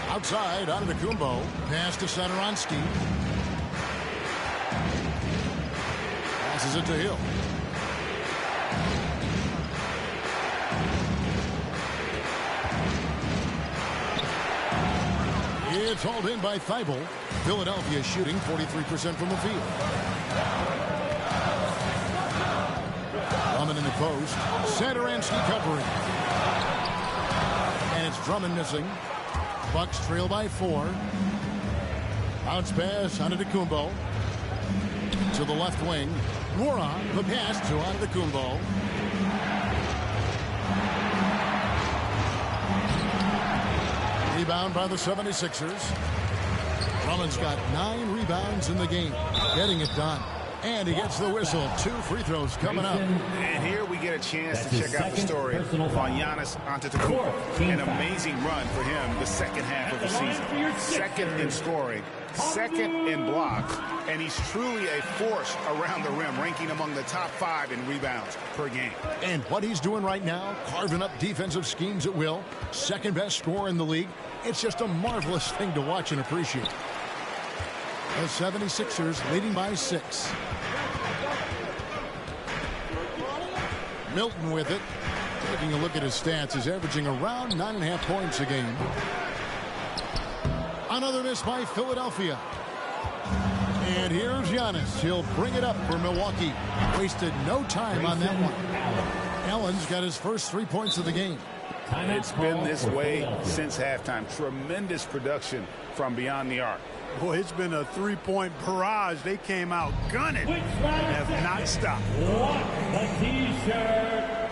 Outside, Antetokounmpo. Pass to Satoransky. Passes it to Hill. It's hauled in by Thibault. Philadelphia shooting 43% from the field. Drummond in the post. Satoransky covering. And it's Drummond missing. Bucks trail by 4. Bounce pass, Antetokounmpo. To the left wing. Wara, the pass to Antetokounmpo. Rebound by the 76ers. Drummond's got 9 rebounds in the game. Getting it done. And he gets the whistle. 2 free throws coming up. And here we get a chance to check out the story on Giannis Antetokounmpo. An amazing run for him the second half of the season. Second in scoring, second in blocks, and he's truly a force around the rim, ranking among the top 5 in rebounds per game. And what he's doing right now, carving up defensive schemes at will, second best scorer in the league. It's just a marvelous thing to watch and appreciate. The 76ers leading by 6. Milton with it. Taking a look at his stats, he's averaging around 9.5 points a game. Another miss by Philadelphia. And here's Giannis. He'll bring it up for Milwaukee. Wasted no time on that one. Allen's got his first 3 points of the game. It's been this way since halftime. Tremendous production from beyond the arc. Boy, it's been a 3-point barrage. They came out gunning and have not stopped. The T-shirt.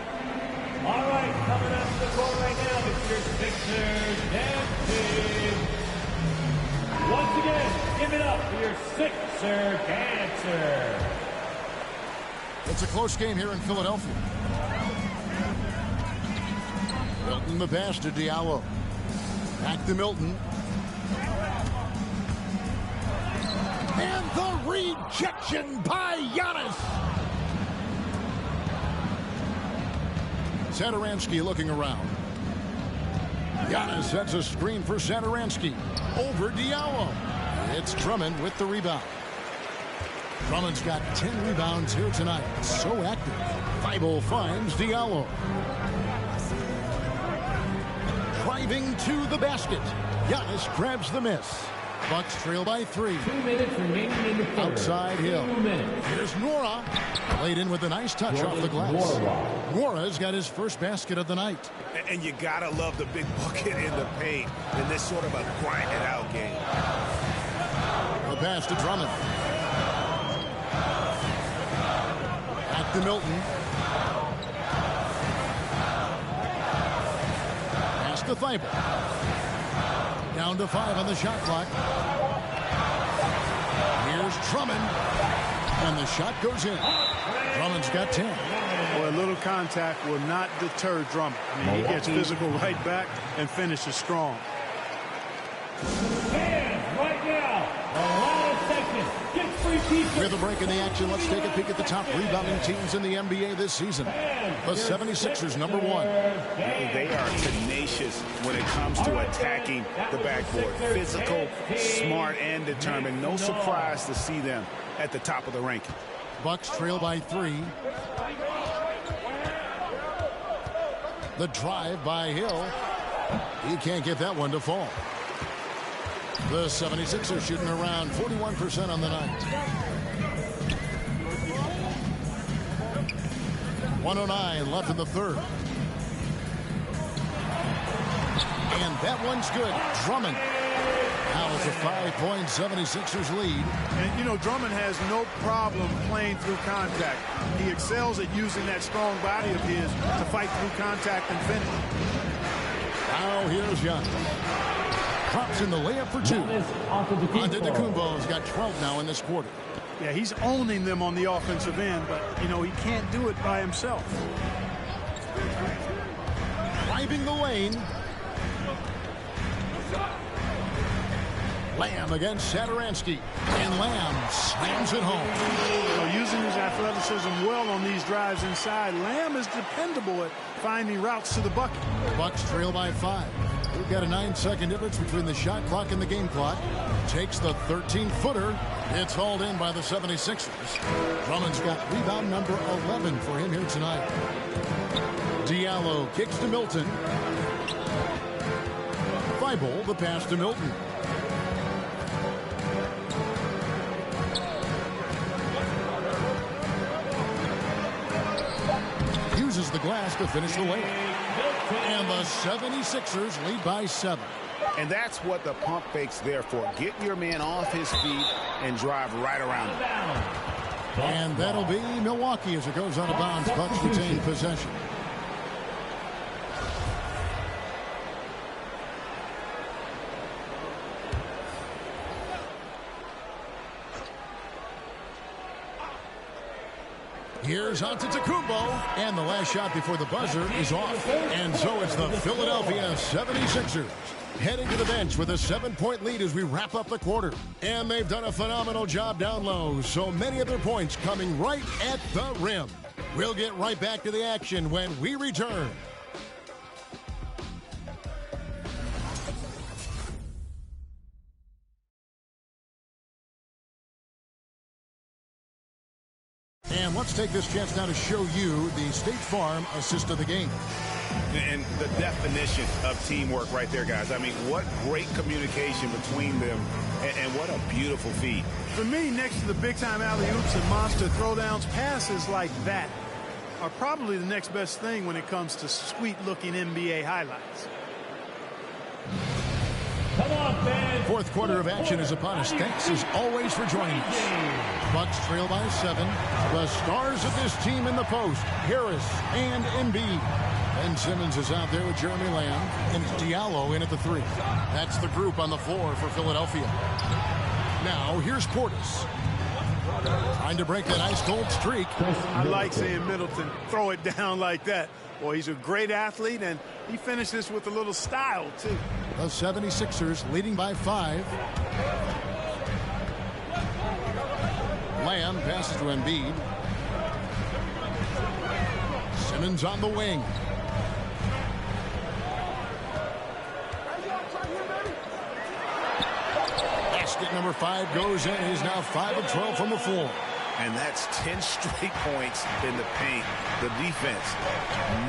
All right, coming up to the court right now, it's your Sixers dancing. Once again, give it up for your Sixer dancer. It's a close game here in Philadelphia. Milton the pass to Diallo. Back to Milton. And the rejection by Giannis. Satoransky looking around. Giannis sets a screen for Satoransky. Over Diallo. It's Drummond with the rebound. Drummond's got 10 rebounds here tonight. So active. Thibault finds Diallo. Driving to the basket. Giannis grabs the miss. Bucks trail by 3. 2 minutes remaining in the third. Outside Hill. 2 minutes. Here's Nora. Laid in with a nice touch off the glass. Nora's got his first basket of the night. And you gotta love the big bucket in the paint in this sort of a grinded out game. The pass to Drummond. Back to Milton. Pass to Thibault. Down to 5 on the shot clock. Here's Drummond. And the shot goes in. Drummond's got 10. Well, a little contact will not deter Drummond. I mean, he gets physical right back and finishes strong. Fans With a break in the action, let's take a peek at the top rebounding teams in the NBA this season. The 76ers, number 1. They are tenacious when it comes to attacking the backboard. Physical, smart, and determined. No surprise to see them at the top of the ranking. Bucks trail by 3. The drive by Hill. He can't get that one to fall. The 76ers shooting around 41% on the night. 1:09 left in the third. And that one's good. Drummond. Now it's a 5-point 76ers lead. And, you know, Drummond has no problem playing through contact. He excels at using that strong body of his to fight through contact and finish. Now here's Young. Drops in the layup for 2. Antetokounmpo's got 12 now in this quarter. Yeah, he's owning them on the offensive end, but, you know, he can't do it by himself. Driving the lane. Lamb against Satoransky. And Lamb slams it home. You know, using his athleticism well on these drives inside, Lamb is dependable at finding routes to the bucket. Bucks trail by 5. We've got a 9-second difference between the shot clock and the game clock. Takes the 13-footer. It's hauled in by the 76ers. Drummond's got rebound number 11 for him here tonight. Diallo kicks to Milton. Thibault the pass to Milton. Uses the glass to finish the layup. And the 76ers lead by 7. And that's what the pump fake's there for. Get your man off his feet and drive right around him. And that'll be Milwaukee as it goes out of bounds. Bucks retain possession. Here's Antetokounmpo, and the last shot before the buzzer is off. And so it's the Philadelphia 76ers heading to the bench with a 7-point lead as we wrap up the quarter. And they've done a phenomenal job down low, so many of their points coming right at the rim. We'll get right back to the action when we return. And let's take this chance now to show you the State Farm assist of the game. And the definition of teamwork right there, guys. I mean, what great communication between them, and what a beautiful feed. For me, next to the big-time alley-oops and monster throwdowns, passes like that are probably the next best thing when it comes to sweet-looking NBA highlights. Come on, fans. Fourth quarter of action is upon us. Thanks as always for joining us. Bucks trail by 7. The stars of this team in the post, Harris and Embiid. Ben Simmons is out there with Jeremy Lamb, and Diallo in at the 3. That's the group on the floor for Philadelphia. Now here's Portis. Trying to break that ice-cold streak. I like seeing Middleton throw it down like that. Boy, he's a great athlete, and he finishes with a little style, too. The 76ers leading by 5. Lamb passes to Embiid. Simmons on the wing. Basket number 5 goes in. He's now 5 of 12 from the floor. And that's 10 straight points in the paint. The defense,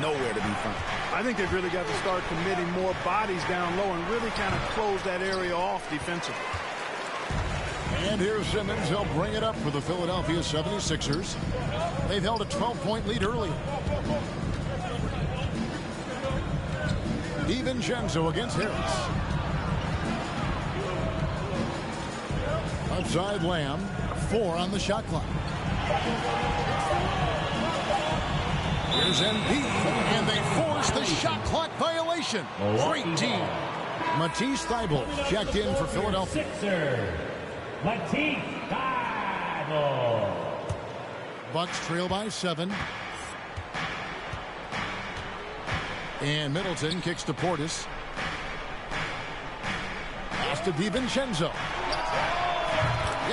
nowhere to be found. I think they've really got to start committing more bodies down low and really kind of close that area off defensively. And here's Simmons. He'll bring it up for the Philadelphia 76ers. They've held a 12-point lead earlier. DiVincenzo against Harris. Outside Lamb. 4 on the shot clock. Here's Embiid, and they force the shot clock violation. Great team. Matisse Thybulle checked in for Philadelphia. Matisse Thybulle. Bucks trail by 7. And Middleton kicks to Portis. Pass to DiVincenzo.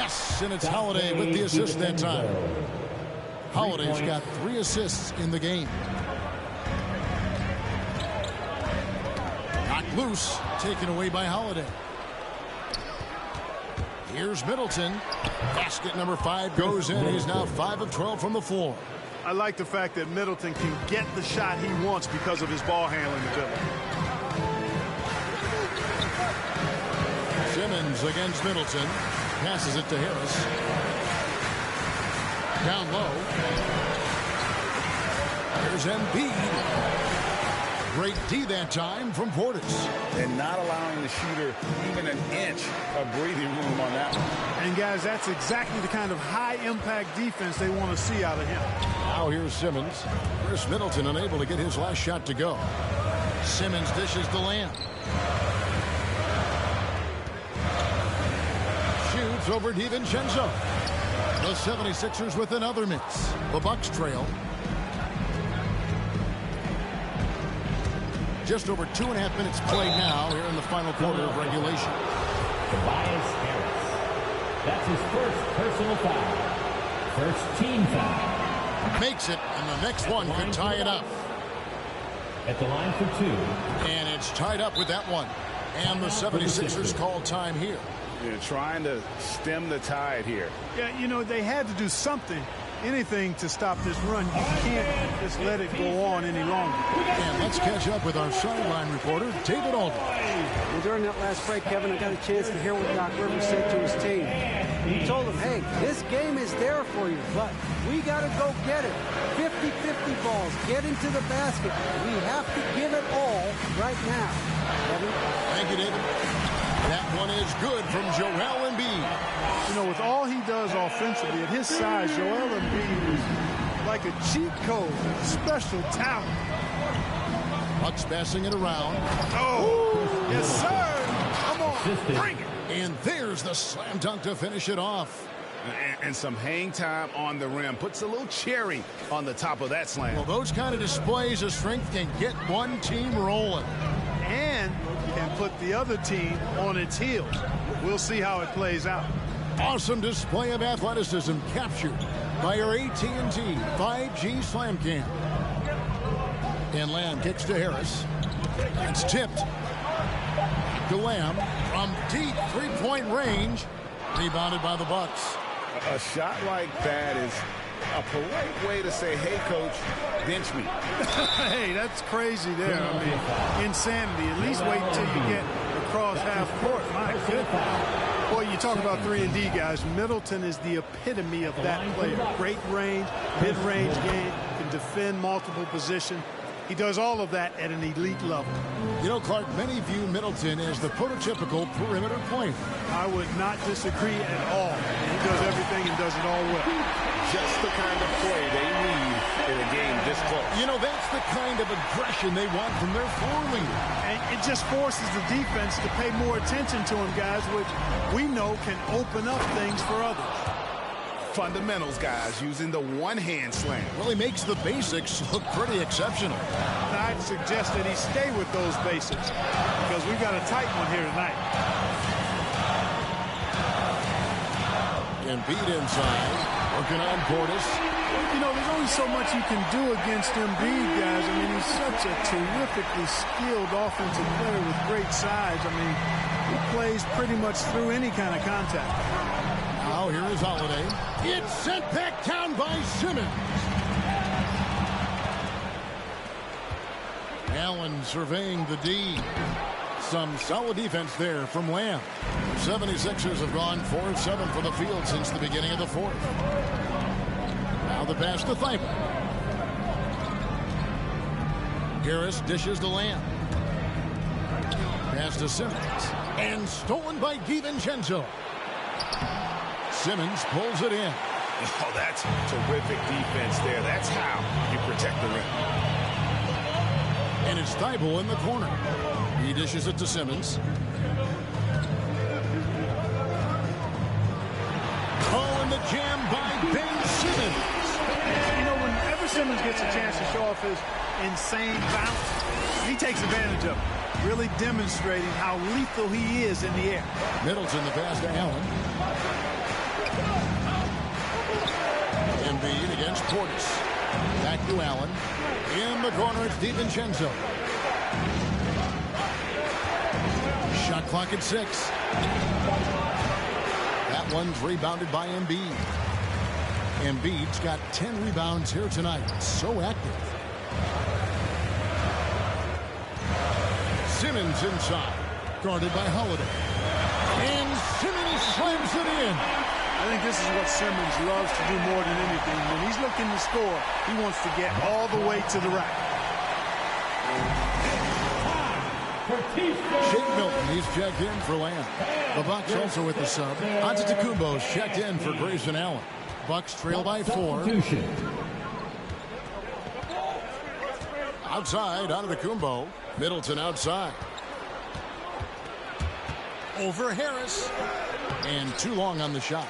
Yes, and it's Holiday with the assist that time. Holiday's got 3 assists in the game. Knocked loose, taken away by Holiday. Here's Middleton. Basket number 5 goes in. He's now 5 of 12 from the floor. I like the fact that Middleton can get the shot he wants because of his ball handling ability. Simmons against Middleton. Passes it to Harris. Down low. There's Embiid. Great D that time from Portis. And not allowing the shooter even an inch of breathing room on that one. And, guys, that's exactly the kind of high-impact defense they want to see out of him. Now here's Simmons. Chris Middleton unable to get his last shot to go. Simmons dishes the Lamb. Shoots over DiVincenzo. The 76ers with another miss. The Bucks trail. Just over 2.5 minutes played now here in the final quarter of regulation. Tobias Harris. That's his first personal foul. First team foul. Makes it, and the next one could tie it up. At the line for 2. And it's tied up with that one. And the 76ers call time here. You're trying to stem the tide here. Yeah, you know, they had to do something, anything to stop this run. You can't just let it go on any longer. And let's catch up with our sideline reporter, David Aldridge. Well, during that last break, Kevin, I got a chance to hear what Doc Rivers said to his team. He told them, hey, this game is there for you, but we got to go get it. 50-50 balls, get into the basket. We have to give it all right now. Kevin? Thank you, David. That one is good from Joel Embiid. You know, with all he does offensively, at his size, Joel Embiid is like a cheat code, special talent. Bucks passing it around. Oh, yes, sir. Come on, bring it. And there's the slam dunk to finish it off. And some hang time on the rim. Puts a little cherry on the top of that slam. Well, those kind of displays of strength can get one team rolling. And can put the other team on its heels. We'll see how it plays out. Awesome display of athleticism captured by our AT&T 5G Slam Cam. And Lamb kicks to Harris. It's tipped to Lamb from deep three-point range. Rebounded by the Bucks. A shot like that is a polite way to say, hey, coach, bench me. Hey, that's crazy there. I mean, insanity. At least wait until you get across half court. My goodness. Boy, you talk about 3-and-D, guys. Middleton is the epitome of that player. Great range, mid-range game, can defend multiple positions. He does all of that at an elite level. You know, Clark, many view Middleton as the prototypical perimeter player. I would not disagree at all. He does everything and does it all well. Just the kind of play they need in a game this close. You know, that's the kind of aggression they want from their floor leader. And it just forces the defense to pay more attention to him, guys, which we know can open up things for others. Fundamentals, guys, using the one-hand slam. Really makes the basics look pretty exceptional. And I'd suggest that he stay with those basics because we've got a tight one here tonight. Embiid inside, working on Portis. You know, there's only so much you can do against Embiid, guys. I mean, he's such a terrifically skilled offensive player with great size. I mean, he plays pretty much through any kind of contact. Now here is Holiday. It's sent back down by Simmons. Allen surveying the D. Some solid defense there from Lamb. 76ers have gone 4 of 7 for the field since the beginning of the fourth. Now the pass to Thibault. Harris dishes to Lamb. Pass to Simmons. And stolen by DiVincenzo. Simmons pulls it in. Oh, that's terrific defense there. That's how you protect the rim. And it's Thibault in the corner. He dishes it to Simmons. Oh, and the jam by Ben Simmons. You know, whenever Simmons gets a chance to show off his insane bounce, he takes advantage of it, really demonstrating how lethal he is in the air. Middleton, the pass to Allen. Embiid against Portis. Back to Allen. In the corner, it's DiVincenzo. Shot clock at 6. That one's rebounded by Embiid. Embiid's got 10 rebounds here tonight. So active. Simmons inside. Guarded by Holiday. And Simmons slams it in. I think this is what Simmons loves to do more than anything. When he's looking to score, he wants to get all the way to the rack. Shake Milton, he's checked in for Lamb. The Bucks also with the sub. Antetokounmpo's checked in for Grayson Allen. Bucks trail by 4. Outside, Antetokounmpo. Middleton outside. Over Harris. And too long on the shot.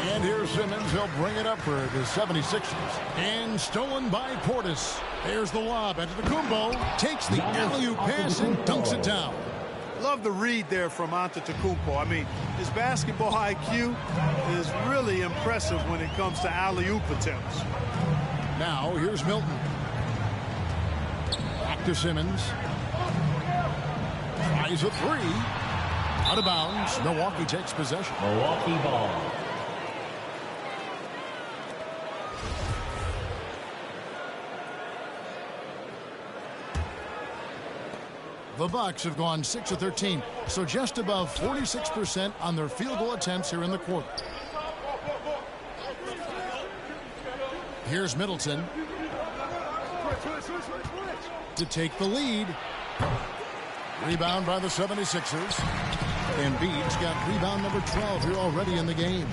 And here's Simmons. He'll bring it up for the 76ers. And stolen by Portis. There's the lob. Antetokounmpo takes the alley-oop pass and dunks it down. Love the read there from Antetokounmpo. I mean, his basketball IQ is really impressive when it comes to alley-oop attempts. Now, here's Milton. Back to Simmons. Tries a 3. Out of bounds. Milwaukee takes possession. Milwaukee ball. The Bucks have gone 6 of 13, so just above 46% on their field goal attempts here in the quarter. Here's Middleton to take the lead. Rebound by the 76ers. Embiid's got rebound number 12 here already in the game.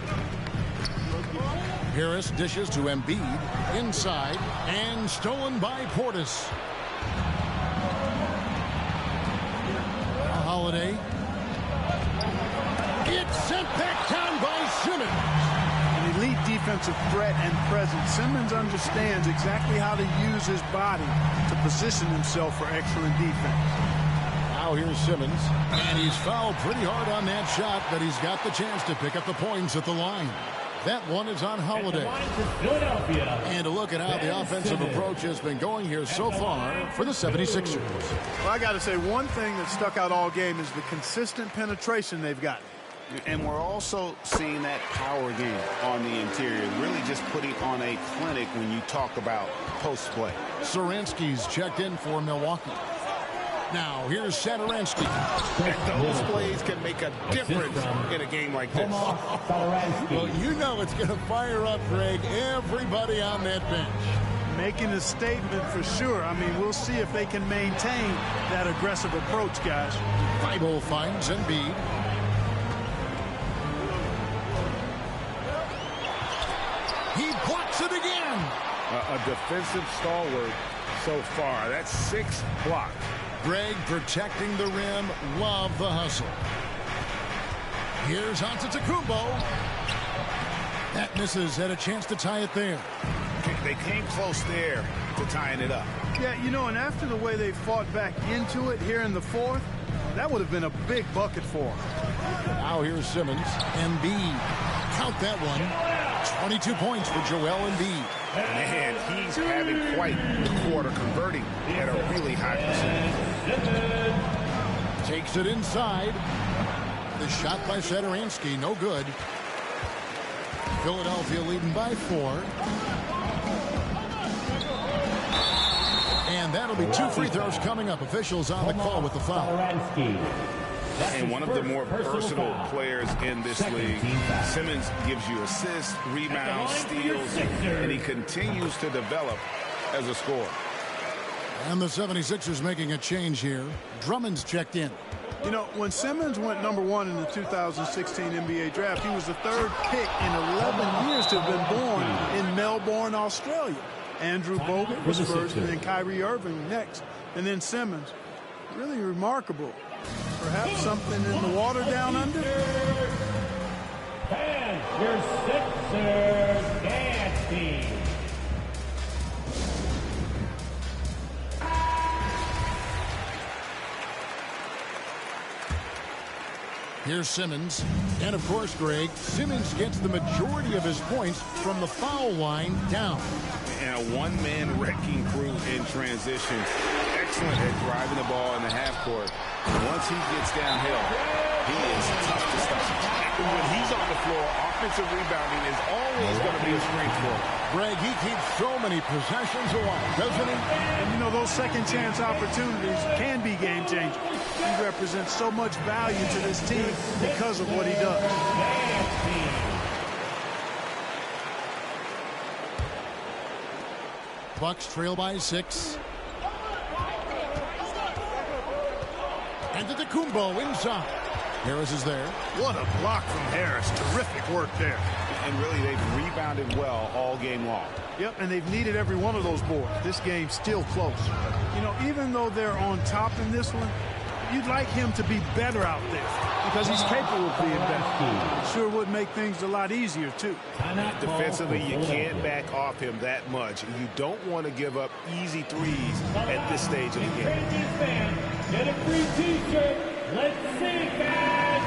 Harris dishes to Embiid inside and stolen by Portis. Holiday. It's sent back down by Simmons. An elite defensive threat and presence. Simmons understands exactly how to use his body to position himself for excellent defense. Now here's Simmons, and he's fouled pretty hard on that shot, but he's got the chance to pick up the points at the line. That one is on Holiday. And a look at how the offensive approach has been going here so far for the 76ers. Well, I got to say, one thing that stuck out all game is the consistent penetration they've got. And we're also seeing that power game on the interior, really just putting on a clinic when you talk about post play. Saransky's checked in for Milwaukee. Now, here's Satoransky. Those plays can make a difference in a game like this. Well, you know it's going to fire up, Greg, everybody on that bench. Making a statement for sure. I mean, we'll see if they can maintain that aggressive approach, guys. Bible finds Embiid. He blocks it again. A defensive stalwart so far. That's 6 blocks. Greg protecting the rim. Love the hustle. Here's Antetokounmpo. That misses. Had a chance to tie it there. They came close there to tying it up. Yeah, you know, and after the way they fought back into it here in the fourth, that would have been a big bucket for them. Now here's Simmons. Embiid. Count that one. 22 points for Joel Embiid. Man, he's having quite the quarter, converting at a really high percentage. Takes it inside. The shot by Satoransky, no good. Philadelphia leading by 4. And that'll be 2 free throws coming up. Officials on the call with the foul. And one of the more versatile players in this league. Simmons gives you assists, rebounds, steals, and he continues to develop as a scorer. And the 76ers making a change here. Drummond's checked in. You know, when Simmons went #1 in the 2016 NBA draft, he was the 3rd pick in 11 years to have been born in Melbourne, Australia. Andrew Bogut was first, and then Kyrie Irving next, and then Simmons. Really remarkable. Perhaps something in the water down under? And your Sixers dance team. Here's Simmons. And, of course, Greg, Simmons gets the majority of his points from the foul line down. And a one-man wrecking crew in transition. Excellent at driving the ball in the half court. Once he gets downhill, he is tough to stop. When he's on the floor, offensive rebounding is always going to be a strength for him. Greg, he keeps so many possessions alive, doesn't he? And, you know, those second-chance opportunities can be game-changing. He represents so much value to this team because of what he does. Bucks trail by 6. And Antetokounmpo inside. Harris is there. What a block from Harris. Terrific work there. And really, they've rebounded well all game long. Yep, and they've needed every one of those boards. This game's still close. You know, even though they're on top in this one, you'd like him to be better out there because he's capable of being better. Sure would make things a lot easier, too. Defensively, you can't back off him that much. You don't want to give up easy threes at this stage of the game. Get a free T-shirt. Let's see, fans.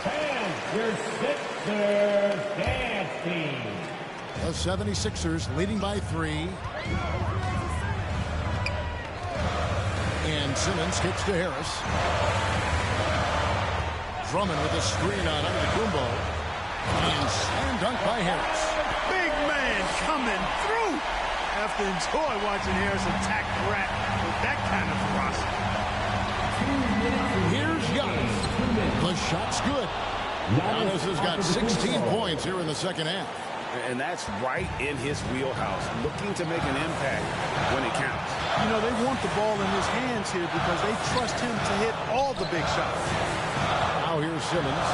Fans, your Sixers dance team. The 76ers leading by 3. And Simmons kicks to Harris. Drummond with a screen on Antetokounmpo. And slam dunk by Harris. Big man coming through. I have to enjoy watching Harris attack the rack with that kind of ferocity. Here's Giannis. The shot's good. Giannis has got 16 points here in the second half. And that's right in his wheelhouse, looking to make an impact when it counts. You know, they want the ball in his hands here because they trust him to hit all the big shots. Now here's Simmons.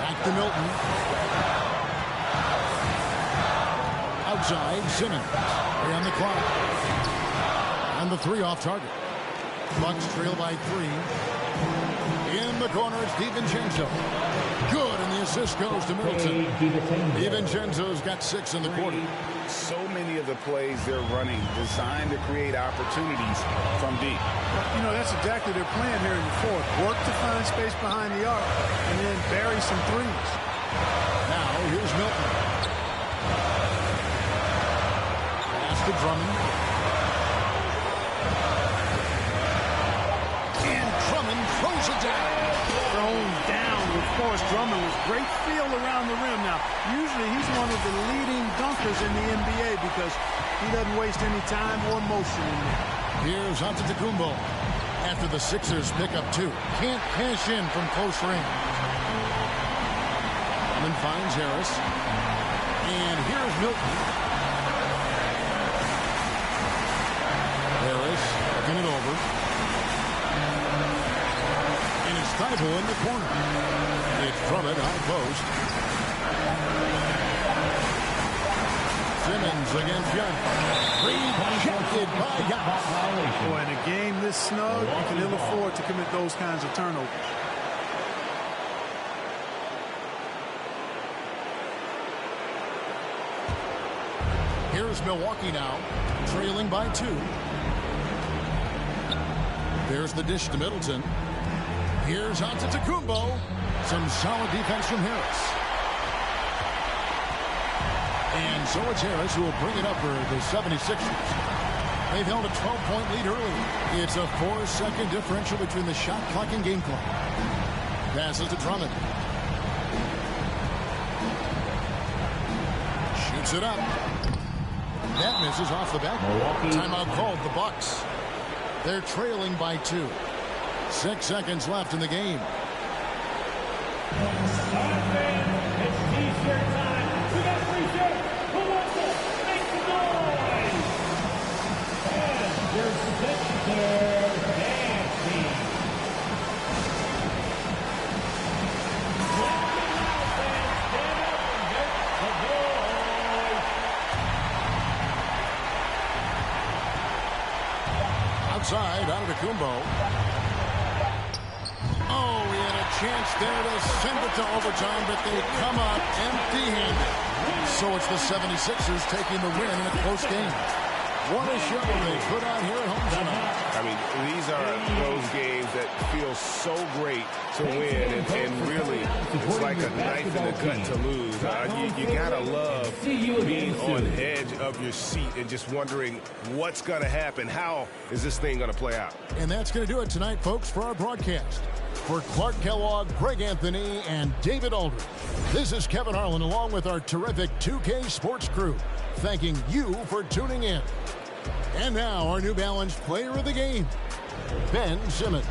Back to Milton. Outside, Simmons. 3 on the clock. And the 3 off target. Bucks trail by 3. In the corner, it's DiVincenzo. Good, and the assist goes to Middleton. DiVincenzo's got 6 in the quarter. So many of the plays they're running designed to create opportunities from deep. You know, that's exactly their plan here in the fourth. Work to find space behind the arc and then bury some threes. Now, here's Milton. Pass to Drummond. And Drummond throws it down. Thrown down with force. Drummond with great feel around the rim. Now, usually he's one of the leading dunkers in the NBA because he doesn't waste any time or motion in there. Here's Antetokounmpo. After the Sixers pick up 2. Can't cash in from close range. Drummond finds Harris. And here's Milton. Harris looking it over. And it's Thibault in the corner. It's Drummond high post. Simmons against Giannis. Rejected by Giannis. Boy, in a game this snug, you can ill afford to commit those kinds of turnovers. Here's Milwaukee now, trailing by 2. There's the dish to Middleton. Here's Antetokounmpo. Some solid defense from Harris. And so it's Harris who will bring it up for the 76ers. They've held a 12-point lead early. It's a 4-second differential between the shot clock and game clock. Passes to Drummond. Shoots it up. That misses off the back. Timeout called the Bucks. They're trailing by 2. 6 seconds left in the game. It's T-shirt time. We got free shirts. Who wants it? Make some noise. And your Sixers dance team. Outside, Antetokounmpo. Oh, he had a chance there to send it to overtime, but they come up empty-handed. So it's the 76ers taking the win in a close game. What a show they put on here at home tonight. I mean, these are those games that feel so great to win, and really, it's like a knife in the gut to lose. You gotta love being on edge of your seat and just wondering what's gonna happen. How is this thing gonna play out? And that's going to do it tonight, folks, for our broadcast. For Clark Kellogg, Greg Anthony, and David Aldridge, this is Kevin Harlan along with our terrific 2K Sports crew, thanking you for tuning in. And now, our New Balance player of the game, Ben Simmons.